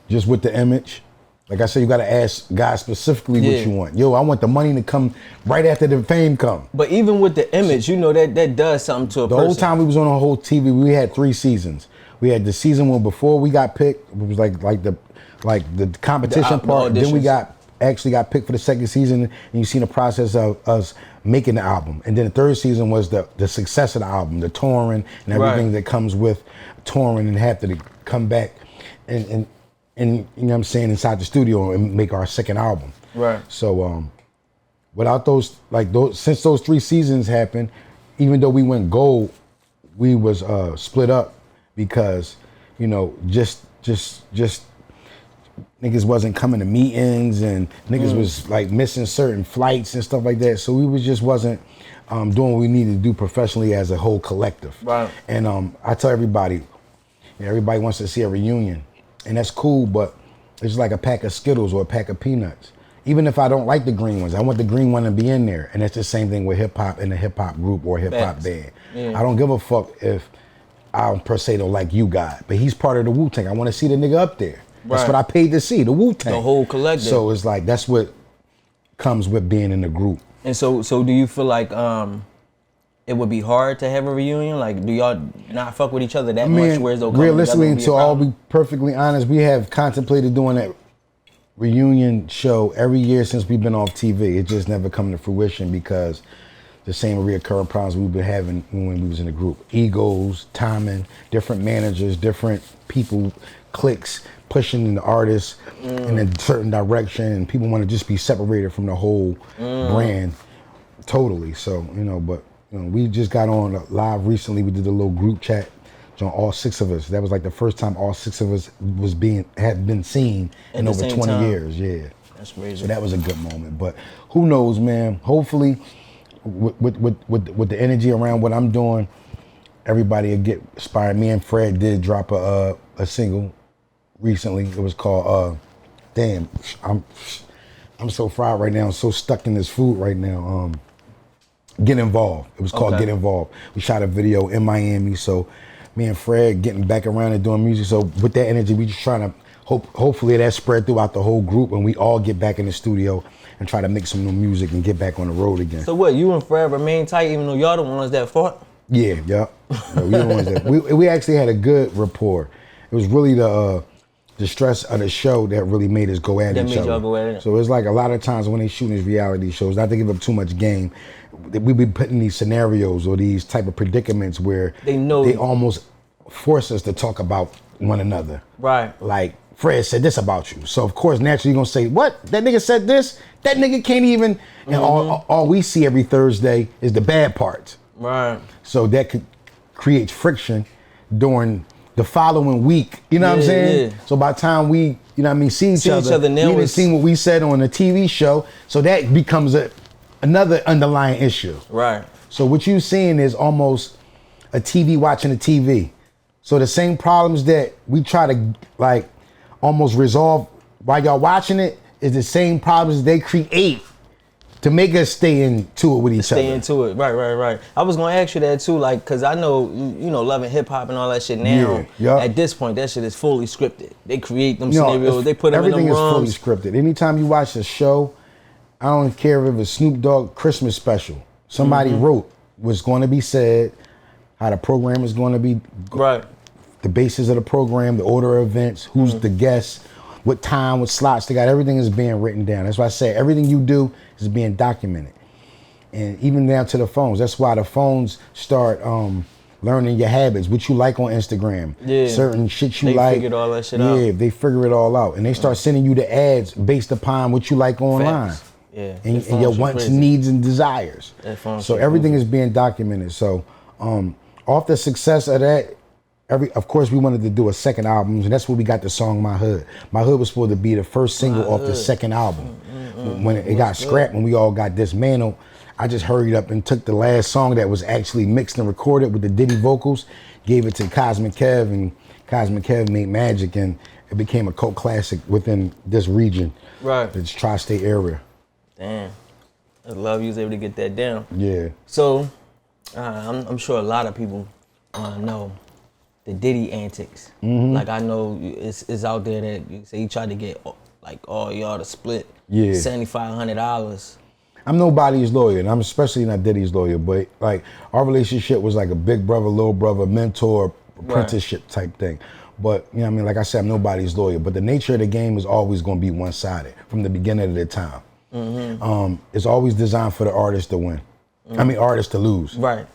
just with the image. Like I said, you gotta ask God specifically what you want. Yo, I want the money to come right after the fame come. But even with the image, you know that does something to a person. The whole time we was on a whole TV, we had 3 seasons. We had the season one before we got picked. It was like the competition part. Then we actually got picked for the 2nd season, and you seen the process of us making the album. And then the 3rd season was the success of the album, the touring and everything that comes with touring, and have to come back and you know what I'm saying, inside the studio and make our 2nd album. Right. So without those since those 3 seasons happened, even though we went gold, we was split up because, you know, just niggas wasn't coming to meetings, and niggas was like missing certain flights and stuff like that. So we wasn't doing what we needed to do professionally as a whole collective. Right. And I tell everybody wants to see a reunion. And that's cool, but it's like a pack of Skittles or a pack of peanuts. Even if I don't like the green ones, I want the green one to be in there. And that's the same thing with hip hop and a hip hop group or hip hop band. Yeah. I don't give a fuck if I per se don't like you God, but he's part of the Wu-Tang. I want to see the nigga up there. That's what I paid to see, the Wu-Tang. The whole collective. So it's like, that's what comes with being in the group. And so do you feel like it would be hard to have a reunion? Like, do y'all not fuck with each other that much? Whereas they'll come realistically, together, until I'll be perfectly honest, we have contemplated doing that reunion show every year since we've been off TV. It just never come to fruition because the same reoccurring problems we've been having when we was in the group. Egos, timing, different managers, different people, cliques, pushing the artists in a certain direction, and people want to just be separated from the whole brand totally. So, but we just got on live recently. We did a little group chat on all 6 of us. That was like the first time all 6 of us had been seen in over 20 years. Yeah. That's crazy. So that was a good moment. But who knows, man? Hopefully with the energy around what I'm doing, everybody will get inspired. Me and Fred did drop a single recently. It was called damn, I'm so fried right now. I'm so stuck in this food right now. Get Involved. It was called Get Involved. We shot a video in Miami. So me and Fred getting back around and doing music. So with that energy, we just trying to hopefully that spread throughout the whole group and we all get back in the studio and try to make some new music and get back on the road again. So what, you and Fred remain tight even though y'all the ones that fought? Yeah. We the ones that we actually had a good rapport. It was really the stress of the show that really made us go at each other. That made y'all go at it. So it's like a lot of times when they shooting these reality shows, not to give up too much game, we be putting these scenarios or these type of predicaments where they almost force us to talk about one another. Right. Like, Fred said this about you. So of course, naturally you're gonna say, what? That nigga said this? That nigga can't even, and all we see every Thursday is the bad parts. Right. So that could create friction during the following week. You know what I'm saying? Yeah. So by the time we, see each other we didn't see what we said on the TV show. So that becomes another underlying issue. Right. So what you're seeing is almost a TV watching a TV. So the same problems that we try to like almost resolve while y'all watching it is the same problems they create to make us stay into it with each other. Stay into it, right. I was gonna ask you that too, like, cause I know, loving hip hop and all that shit now. Yeah. At this point, that shit is fully scripted. They create them scenarios, they put them in them rooms. Everything is fully scripted. Anytime you watch a show, I don't care if it's Snoop Dogg Christmas special. Somebody wrote what's going to be said, how the program is going to be. Right. The basis of the program, the order of events, who's the guests, what time, what slots they got, everything is being written down. That's why I say everything you do is being documented. And even down to the phones. That's why the phones start learning your habits, what you like on Instagram, certain shit you like. They figured all that shit out. Yeah, they figure it all out. And they start sending you the ads based upon what you like online. Facts. Yeah. And your wants, needs, and desires. So everything is being documented. So off the success of that, of course, we wanted to do a second album, and that's where we got the song My Hood. My Hood was supposed to be the first single off the second album. When it got scrapped, when we all got dismantled, I just hurried up and took the last song that was actually mixed and recorded with the Diddy vocals, gave it to Cosmic Kev, and Cosmic Kev made magic, and it became a cult classic within this region, this tri-state area. Damn, I love you was able to get that down. Yeah. So, I'm sure a lot of people know the Diddy antics. Like I know it's out there that you say he tried to get like all y'all to split $7,500. I'm nobody's lawyer, and I'm especially not Diddy's lawyer, but like our relationship was like a big brother, little brother, mentor, apprenticeship type thing. But like I said, I'm nobody's lawyer, but the nature of the game is always gonna be one-sided from the beginning of the time. It's always designed for the artist to win. Artist to lose. Right.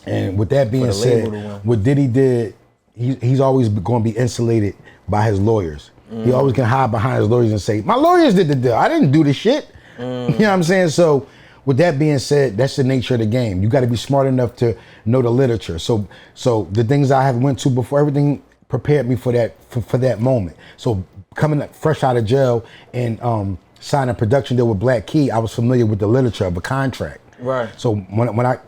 And with that being said, what Diddy did, he's always going to be insulated by his lawyers. He always can hide behind his lawyers and say, my lawyers did the deal. I didn't do the shit. You know what I'm saying? So with that being said, that's the nature of the game. You got to be smart enough to know the literature. So the things I have went to before, everything prepared me for that moment. So coming up fresh out of jail and signing a production deal with Black Key, I was familiar with the literature of a contract. Right. So when the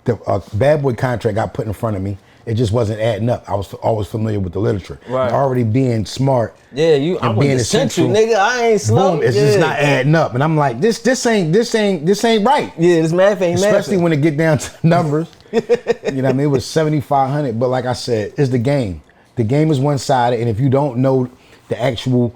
BadBoy contract got put in front of me, it just wasn't adding up. I was always familiar with the literature. Right. Already being smart. Yeah, I went to Central, nigga. I ain't slow. Boom, it's just not adding up. And I'm like, this ain't right. Yeah, this math ain't Especially when it get down to numbers. You know what I mean? It was 7,500. But like I said, it's the game. The game is one-sided, and if you don't know the actual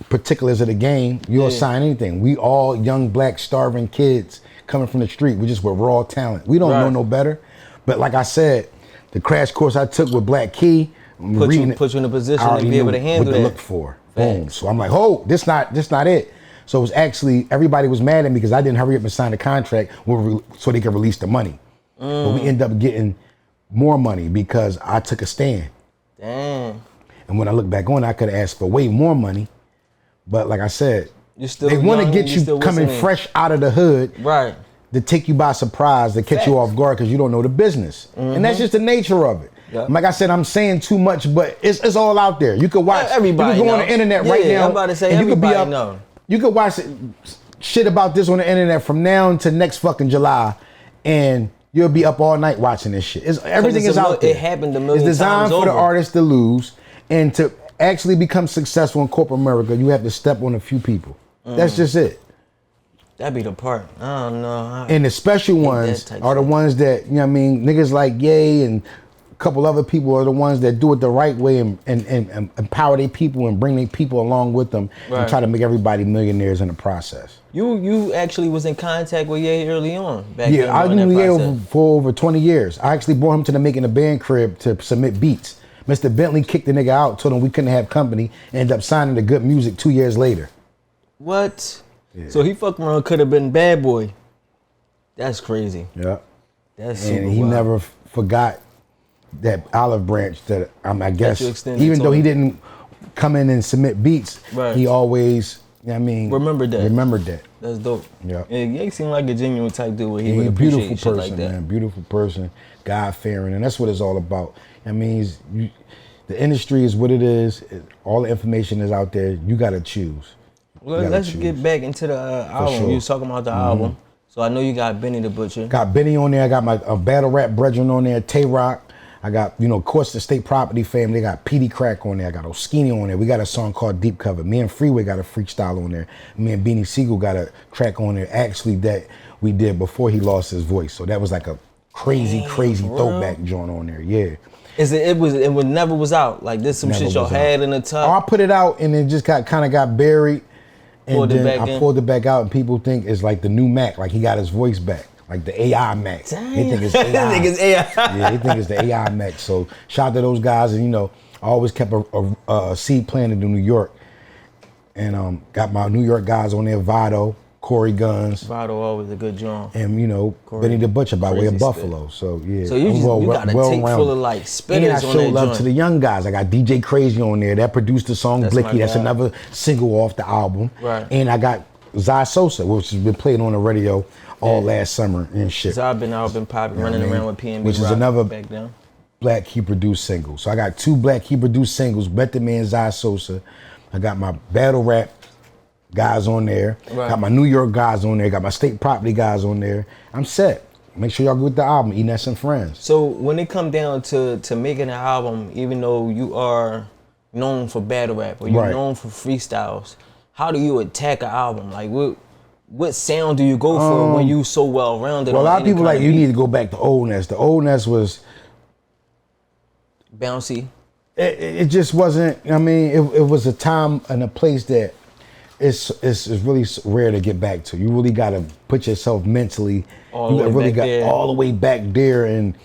particulars of the game, you'll sign anything. We all young, black, starving kids coming from the street. We just were raw talent. We don't know no better. But like I said, the crash course I took with Black Key, put you in a position to be able to handle what to look for. Boom. So I'm like, oh, this not it. So it was actually, everybody was mad at me because I didn't hurry up and sign the contract so they could release the money. But we ended up getting more money because I took a stand. Damn. And when I look back on it, I could have asked for way more money. But like I said, they want to get you coming fresh out of the hood. Right. To take you by surprise, to catch you off guard because you don't know the business. And that's just the nature of it. Yep. Like I said, I'm saying too much, but it's all out there. You could watch, everybody you could go on the internet right now. I'm about to say, everybody know. You could watch shit about this on the internet from now to next fucking July, and you'll be up all night watching this shit. Everything is out there. It happened a million times. It's designed for the artist to lose, and to actually become successful in corporate America, you have to step on a few people. That's just it. That'd be the part. I don't know. And the special ones are the ones that, you know what I mean, niggas like Ye and a couple other people are the ones that do it the right way and empower their people and bring their people along with them and try to make everybody millionaires in the process. You actually was in contact with Ye early on. Yeah, I knew Ye for over 20 years. I actually brought him to the Making a Band crib to submit beats. Mr. Bentley kicked the nigga out, told him we couldn't have company, and ended up signing to Good Music 2 years later. What? Yeah. So he fucking around could have been BadBoy. That's crazy. Yeah. That's super and he wild. never forgot that olive branch that I guess, extended even though he him. didn't come in and submit beats, he always, you know what I mean, remembered that. That's dope. Yeah. He seemed like a genuine type dude where he He's would a appreciate beautiful shit person, like that. man. Beautiful person, God-fearing, and that's what it's all about. I mean, the industry is what it is. All the information is out there. You got to choose. Well, let's get back into the album. Sure. You was talking about the album. So I know you got Benny the Butcher. Got Benny on there. I got my battle rap brethren on there, Tay-Rock. I got, of course, the State Property family. They got Petey Crack on there. I got Oskini on there. We got a song called Deep Cover. Me and Freeway got a freestyle on there. Me and Beanie Siegel got a track on there, actually, that we did before he lost his voice. So that was like a crazy throwback joint on there. Yeah. It never was out. Like this some shit y'all had in the tub. I put it out and it just kind of got buried. And then I pulled it back out and people think it's like the new Mac, like he got his voice back. Like the AI Mac. Damn. They think it's AI. Yeah, they think it's the AI Mac. So shout out to those guys. And I always kept a seed planted in New York. And got my New York guys on there, Vado, Corey Guns. Vado always a good joint. And Benny the Butcher by way of Buffalo. So yeah. So you got a tape full of like spitters on that And I show love joint. to the young guys. I got DJ Crazy on there. That produced the song Blicky. That's another single off the album. Right. And I got Zai Sosa, which has been played on the radio all last summer and shit. Zai been popping, running around with PNB which is Rock another back down. Black Key produced single. So I got 2 Black Key produced singles, Bet the Man, Zai Sosa. I got my battle rap guys on there. Right. Got my New York guys on there. Got my State Property guys on there. I'm set. Make sure y'all go with the album, E.Ness and Friends. So when it come down to making an album, even though you are known for battle rap or you're known for freestyles, how do you attack an album? Like what sound do you go for when you so well rounded? Well, a lot of people you need to go back to E.Ness. The E.Ness was bouncy. It just wasn't. I mean, it was a time and a place that it's really rare to get back to. You really got to put yourself mentally. All the way back there, and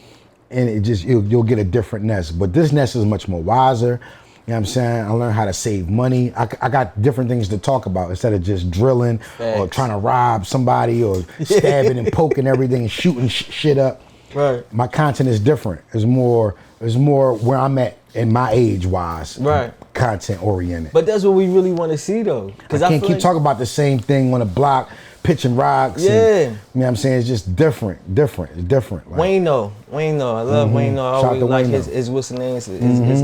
it just you'll get a different Ness. But this Ness is much more wiser. You know what I'm saying? I learned how to save money. I got different things to talk about instead of just drilling or trying to rob somebody or stabbing and poking everything and shooting shit up. Right. My content is different. It's more where I'm at in my age wise. Right. Content oriented. But that's what we really want to see though. Because I can't keep talking about the same thing on the block, pitching rocks. Yeah. And, you know what I'm saying? It's just different. It's different. Like, Wayne though. I love Wayne though. I always like his what's the name?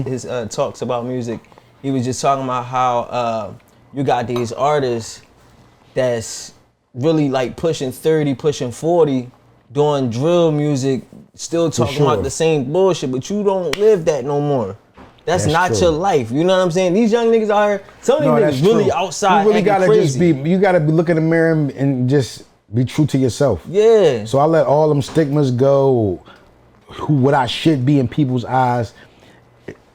His talks about music. He was just talking about how you got these artists that's really like pushing 30, pushing 40, doing drill music, still talking about the same bullshit, but you don't live that no more. That's not true. Your life. You know what I'm saying? These young niggas out here, some of these niggas really outside. You really gotta crazy. You gotta look in the mirror and just be true to yourself. Yeah. So I let all them stigmas go. What I should be in people's eyes.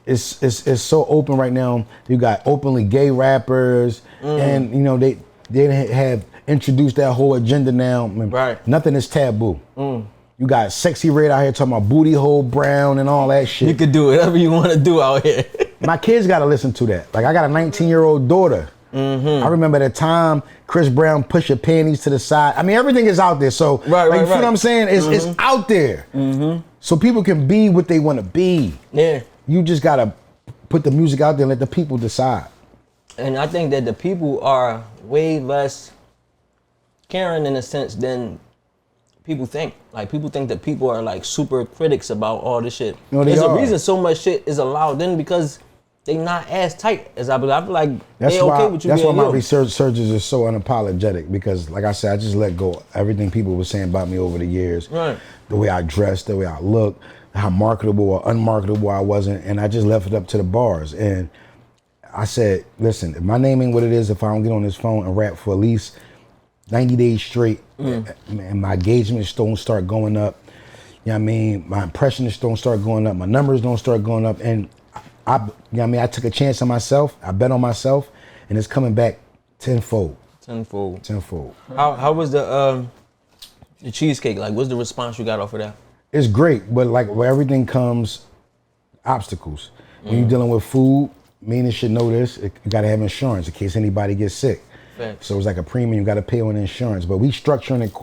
It's so open right now. You got openly gay rappers, and they have introduced that whole agenda now. Right. Nothing is taboo. You got Sexy Red out here talking about booty hole brown and all that shit. You could do whatever you want to do out here. My kids got to listen to that. Like I got a 19-year-old daughter. I remember the time Chris Brown pushed your panties to the side. I mean, everything is out there. So, you feel what I'm saying? It's out there. So people can be what they want to be. Yeah. You just got to put the music out there and let the people decide. And I think that the people are way less caring in a sense than people think. Like, people think that people are like super critics about all this shit. No, There's a reason so much shit is allowed then, because they not as tight as I believe. I feel like they okay with you. That's why being my you. researchers are so unapologetic, because like I said, I just let go everything people were saying about me over the years. Right. The way I dressed, the way I looked, how marketable or unmarketable I wasn't, and I just left it up to the bars. And I said, listen, if my name ain't what it is, if I don't get on this phone and rap for at least 90 days straight, and my engagements don't start going up, you know what I mean? My impressions don't start going up, my numbers don't start going up, and you know what I mean? I took a chance on myself, I bet on myself, and it's coming back tenfold. Tenfold. How was the cheesecake? Like, what's the response you got off of that? It's great, but like where everything comes, obstacles. When you're dealing with food, me and should know this, you gotta have insurance in case anybody gets sick. Thanks. So it's like a premium you gotta pay on insurance. But we structuring it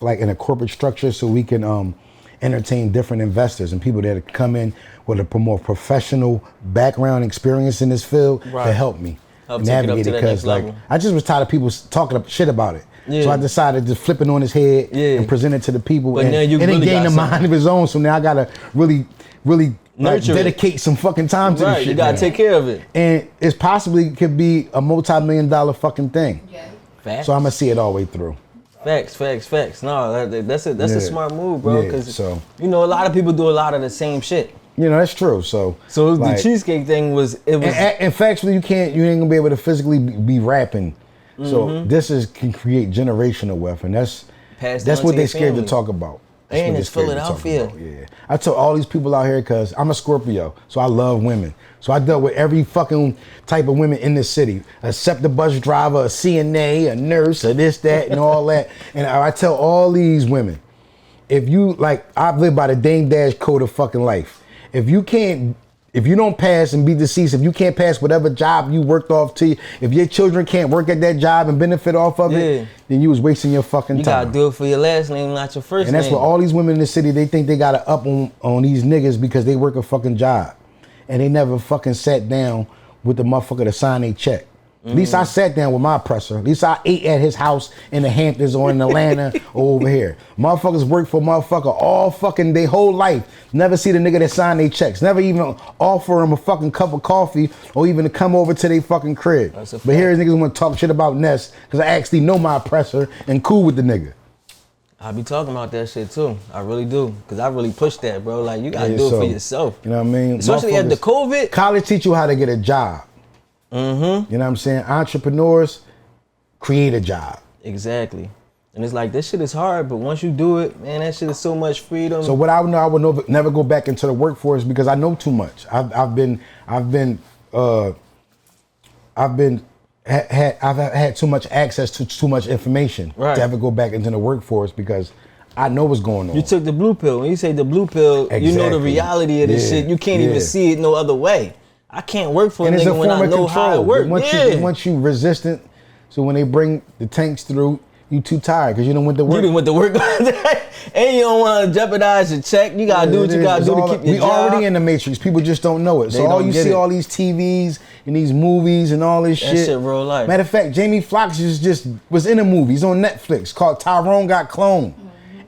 like in a corporate structure so we can entertain different investors and people that come in with a more professional background experience in this field to help me navigate it, because like I just was tired of people talking shit about it. Yeah. So I decided to flip it on his head and present it to the people, but and it really gained a mind of his own. So now I gotta really like, dedicate some fucking time to this shit. You gotta take care of it, and it possibly could be a multi-million-dollar fucking thing. Yeah. Facts. So I'm gonna see it all the way through. Facts. No, that's a smart move, bro. Because you know, a lot of people do a lot of the same shit. You know, that's true. So like, the cheesecake thing was. And factually, you ain't gonna be able to physically be rapping. So this can create generational wealth, and that's what they scared to talk about. And it's Philadelphia. Yeah, I tell all these people out here, because I'm a Scorpio, so I love women. So I dealt with every fucking type of women in this city, except the bus driver, a CNA, a nurse, a this, that, and all that. And I tell all these women, if you, like, I've lived by the Dame Dash code of fucking life. If you don't pass and be deceased, if you can't pass whatever job you worked off to, if your children can't work at that job and benefit off of it, then you was wasting your fucking time. You gotta do it for your last name, not your first name. And that's what all these women in the city, they think they gotta up on these niggas because they work a fucking job. And they never fucking sat down with the motherfucker to sign a check. At least I sat down with my oppressor. At least I ate at his house in the Hamptons or in Atlanta or over here. Motherfuckers work for motherfucker all fucking their whole life. Never see the nigga that signed their checks. Never even offer him a fucking cup of coffee or even to come over to their fucking crib. But here's niggas want to talk shit about Ness because I actually know my oppressor and cool with the nigga. I be talking about that shit too. I really do. Because I really push that, bro. Like, you gotta do it for yourself. You know what I mean? Especially after COVID. College teach you how to get a job. You know what I'm saying? Entrepreneurs create a job. Exactly. And it's like, this shit is hard, but once you do it, man, that shit is so much freedom. So what I know, I would never go back into the workforce because I know too much. I've had too much access to too much information to ever go back into the workforce because I know what's going on. You took the blue pill. When you say the blue pill, you know the reality of this shit. You can't even see it no other way. I can't work for a nigga when I know how it works. Once you resistant, so when they bring the tanks through, you too tired because you done went to work. You done went to work and you don't want to jeopardize your check. You gotta do what you gotta do to keep your job. We already in the matrix. People just don't know it. So all you see, all these TVs and these movies and all this shit. That shit real life. Matter of fact, Jamie Foxx was in a movie. He's on Netflix called Tyrone Got Cloned.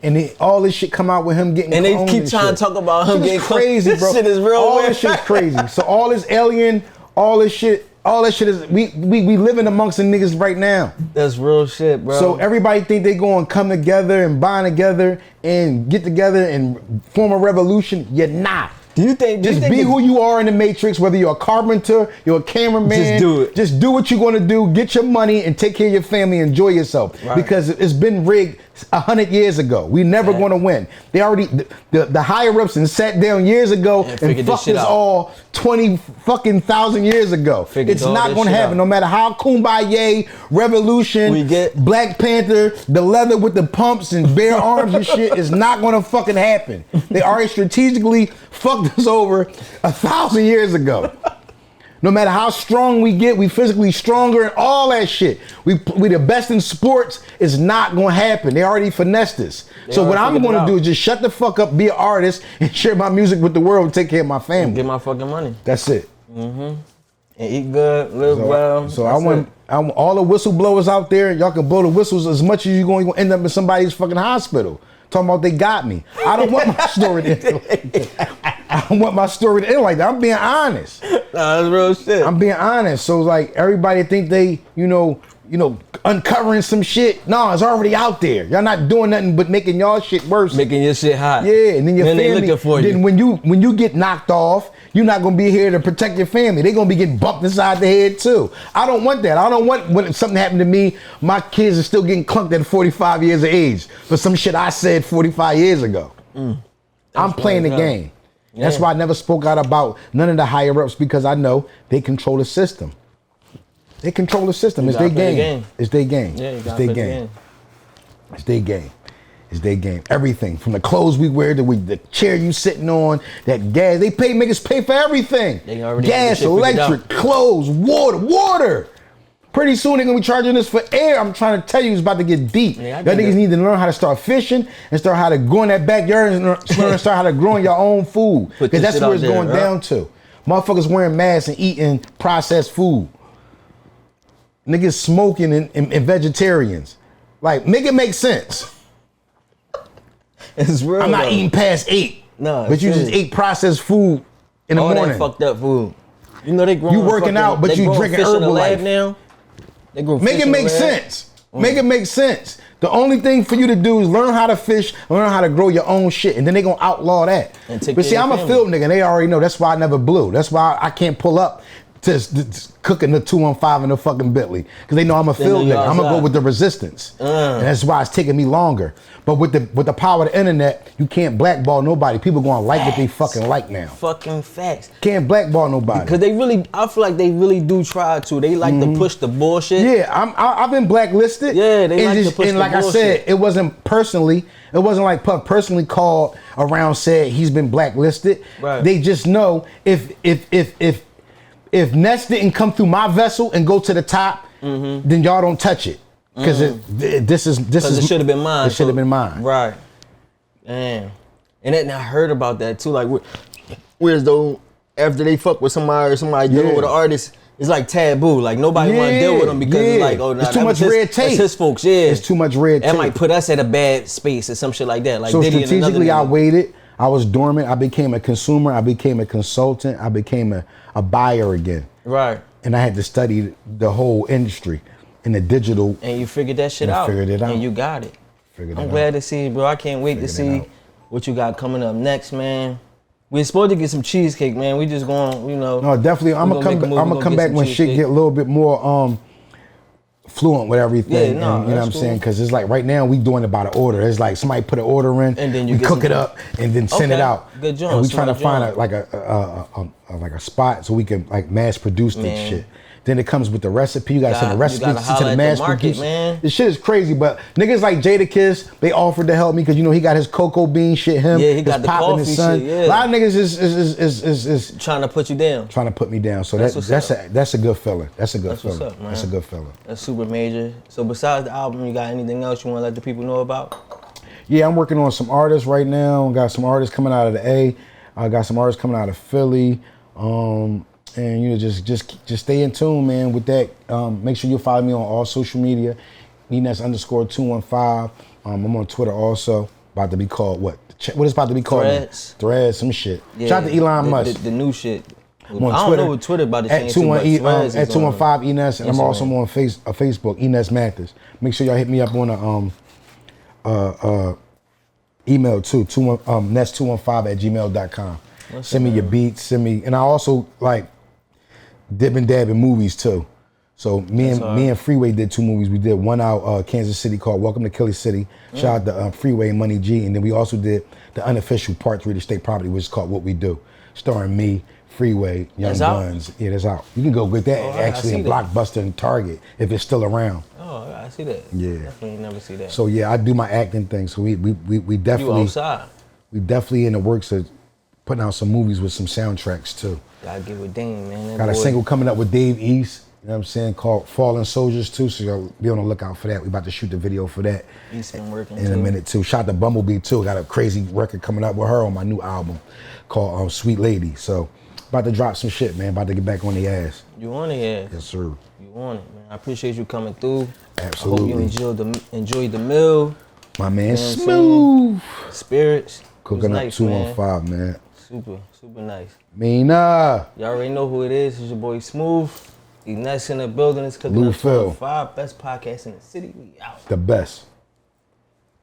And all this shit come out with him getting cloned. And they keep trying to talk about him getting crazy, bro. This shit is real all weird. This shit's crazy. So all this alien, all that shit is we living amongst the niggas right now. That's real shit, bro. So everybody think they gonna come together and bind together and get together and form a revolution. You're not. Do you think be who you are in the Matrix, whether you're a carpenter, you're a cameraman. Just do it. Just do what you're gonna do, get your money and take care of your family, enjoy yourself. Right. Because it's been rigged 100 years ago. We never gonna win. They already, the higher ups and sat down years ago and fucked us all 20 fucking thousand years ago. It's not gonna happen. No matter how kumbaya, revolution, we get Black Panther, the leather with the pumps and bare arms and shit is not gonna fucking happen. They already strategically fucked us over 1,000 years ago. No matter how strong we get, we physically stronger and all that shit. We the best in sports is not gonna happen. They already finessed us. So what I'm gonna do is just shut the fuck up, be an artist, and share my music with the world and take care of my family. And get my fucking money. That's it. And eat good, live well. So I want all the whistleblowers out there, y'all can blow the whistles as much as you're gonna end up in somebody's fucking hospital. Talking about they got me. I don't want my story to end like that. I don't want my story to end like that. I'm being honest. Nah, that's real shit. I'm being honest. So like everybody think they, you know, uncovering some shit. No, it's already out there. Y'all not doing nothing but making y'all shit worse. Making your shit hot. Yeah, and then your family. They looking for you. Then when you get knocked off, you're not gonna be here to protect your family. They're gonna be getting bumped inside the head too. I don't want that. I don't want when something happened to me, my kids are still getting clunked at 45 years of age for some shit I said 45 years ago. I'm playing the game. Yeah. That's why I never spoke out about none of the higher ups, because I know they control the system. They control the system. It's their game. It's their game. Yeah, it's their game. It's their game. It's their game. Everything from the clothes we wear to the chair you sitting on, that gas. They make us pay for everything. Gas, electric, clothes, water. Pretty soon they're gonna be charging us for air. I'm trying to tell you, it's about to get deep. Y'all niggas need to learn how to start fishing and start how to go in that backyard and start how to grow your own food. Because that's where it's going down to. Motherfuckers wearing masks and eating processed food. Niggas smoking and vegetarians. Like, make it make sense. It's real. I'm not eating past 8. No, but you just ate processed food in the morning. All that fucked up food. You know they growing. You working out, but you drinking Herbalife now. They grow make it make sense. Make it make sense. The only thing for you to do is learn how to fish, learn how to grow your own shit, and then they gonna outlaw that. But see, I'm a film nigga, and they already know. That's why I never blew. That's why I can't pull up to cooking the 215 in the fucking Bentley, because they know I'm a film nigga. I'm gonna go with the resistance, and that's why it's taking me longer. But with the power of the internet, you can't blackball nobody. People gonna like what they fucking like now. Fucking facts. Can't blackball nobody. Because they really, I feel like they really do try to. They like to push the bullshit. Yeah, I've been blacklisted. Yeah, they like to push the bullshit. And like I said, it wasn't personally. It wasn't like Puff personally called around said he's been blacklisted. Right. They just know if Ness didn't come through my vessel and go to the top, then y'all don't touch it. Because this is it should have been mine. It should have been mine. Right. Damn. And then I heard about that too. Like, whereas though after they fuck with somebody or somebody dealing with an artist, it's like taboo. Like nobody want to deal with them because it's like, oh, nah, it's too much red tape. It's his folks. Yeah, it's too much red tape. That might put us at a bad space or some shit like that. Like so Diddy strategically, I waited. I was dormant. I became a consumer. I became a consultant. I became a buyer again. Right. And I had to study the whole industry in the digital. And you figured that shit out. Figured it out. And you got it. I'm glad to see, bro. I can't wait to see what you got coming up next, man. We're supposed to get some cheesecake, man. We just going, you know. No, definitely. I'm gonna come back when shit get a little bit more fluent with everything. Yeah, no, and, you know what I'm saying? Because it's like right now we doing it by the order. It's like somebody put an order in, and then you cook it up, and then send it out. Good job. And we trying to find a spot so we can like mass produce this shit. Then it comes with the recipe. You gotta send the recipe to the mass producer. This shit is crazy, but niggas like Jadakiss, they offered to help me because you know he got his cocoa bean shit. He got the coffee shit. Yeah. A lot of niggas is trying to put you down. Trying to put me down. So that's a good feeling. That's a good feeling. What's up, man. That's a good feeling. That's super major. So besides the album, you got anything else you want to let the people know about? Yeah, I'm working on some artists right now. Got some artists coming out of the A. I got some artists coming out of Philly. And you know, just stay in tune, man. With that, make sure you follow me on all social media, E.Ness _215. I'm on Twitter also. About to be called what? What is about to be called? Threads, some shit. Yeah, shout out to Elon Musk. The new shit. I'm on I Twitter, don't know what Twitter about to change. At 215 E.Ness, and I'm also on Facebook, E.Ness Mathis. Make sure y'all hit me up on email too, ness215@gmail.com. Send me your beats, and I also like dib and dab in movies too. So me and Freeway did 2 movies. We did one out Kansas City called Welcome to Kelly City. Shout out to Freeway and Money G, and then we also did the unofficial Part 3 to State Property, which is called What We Do, starring me, Freeway, Young Guns. Yeah, that's out. You can go get that actually in Blockbuster and Target if it's still around. Oh, I see that. Yeah, definitely never see that. So yeah, I do my acting thing. So we definitely you outside. We definitely in the works of putting out some movies with some soundtracks too. Gotta get with Dame, man. That Got a boy- single coming up with Dave East, you know what I'm saying, called Fallen Soldiers too, so y'all be on the lookout for that. We about to shoot the video for that He's been working in a minute too. Shout out to Bumblebee too. Got a crazy record coming up with her on my new album called Sweet Lady. So about to drop some shit, man. About to get back on the ass. You on it, yeah. Yes, sir. You on it, man. I appreciate you coming through. Absolutely. I hope you enjoyed the meal. My man, You know what I'm Smooth. Spirits. Cooking up nice, 215, man. Super nice. Mina. Y'all already know who it is. It's your boy Smooth. E.Ness in the building. It's Cooking Lou Up Phil. 215. Best podcast in the city. We out. The best.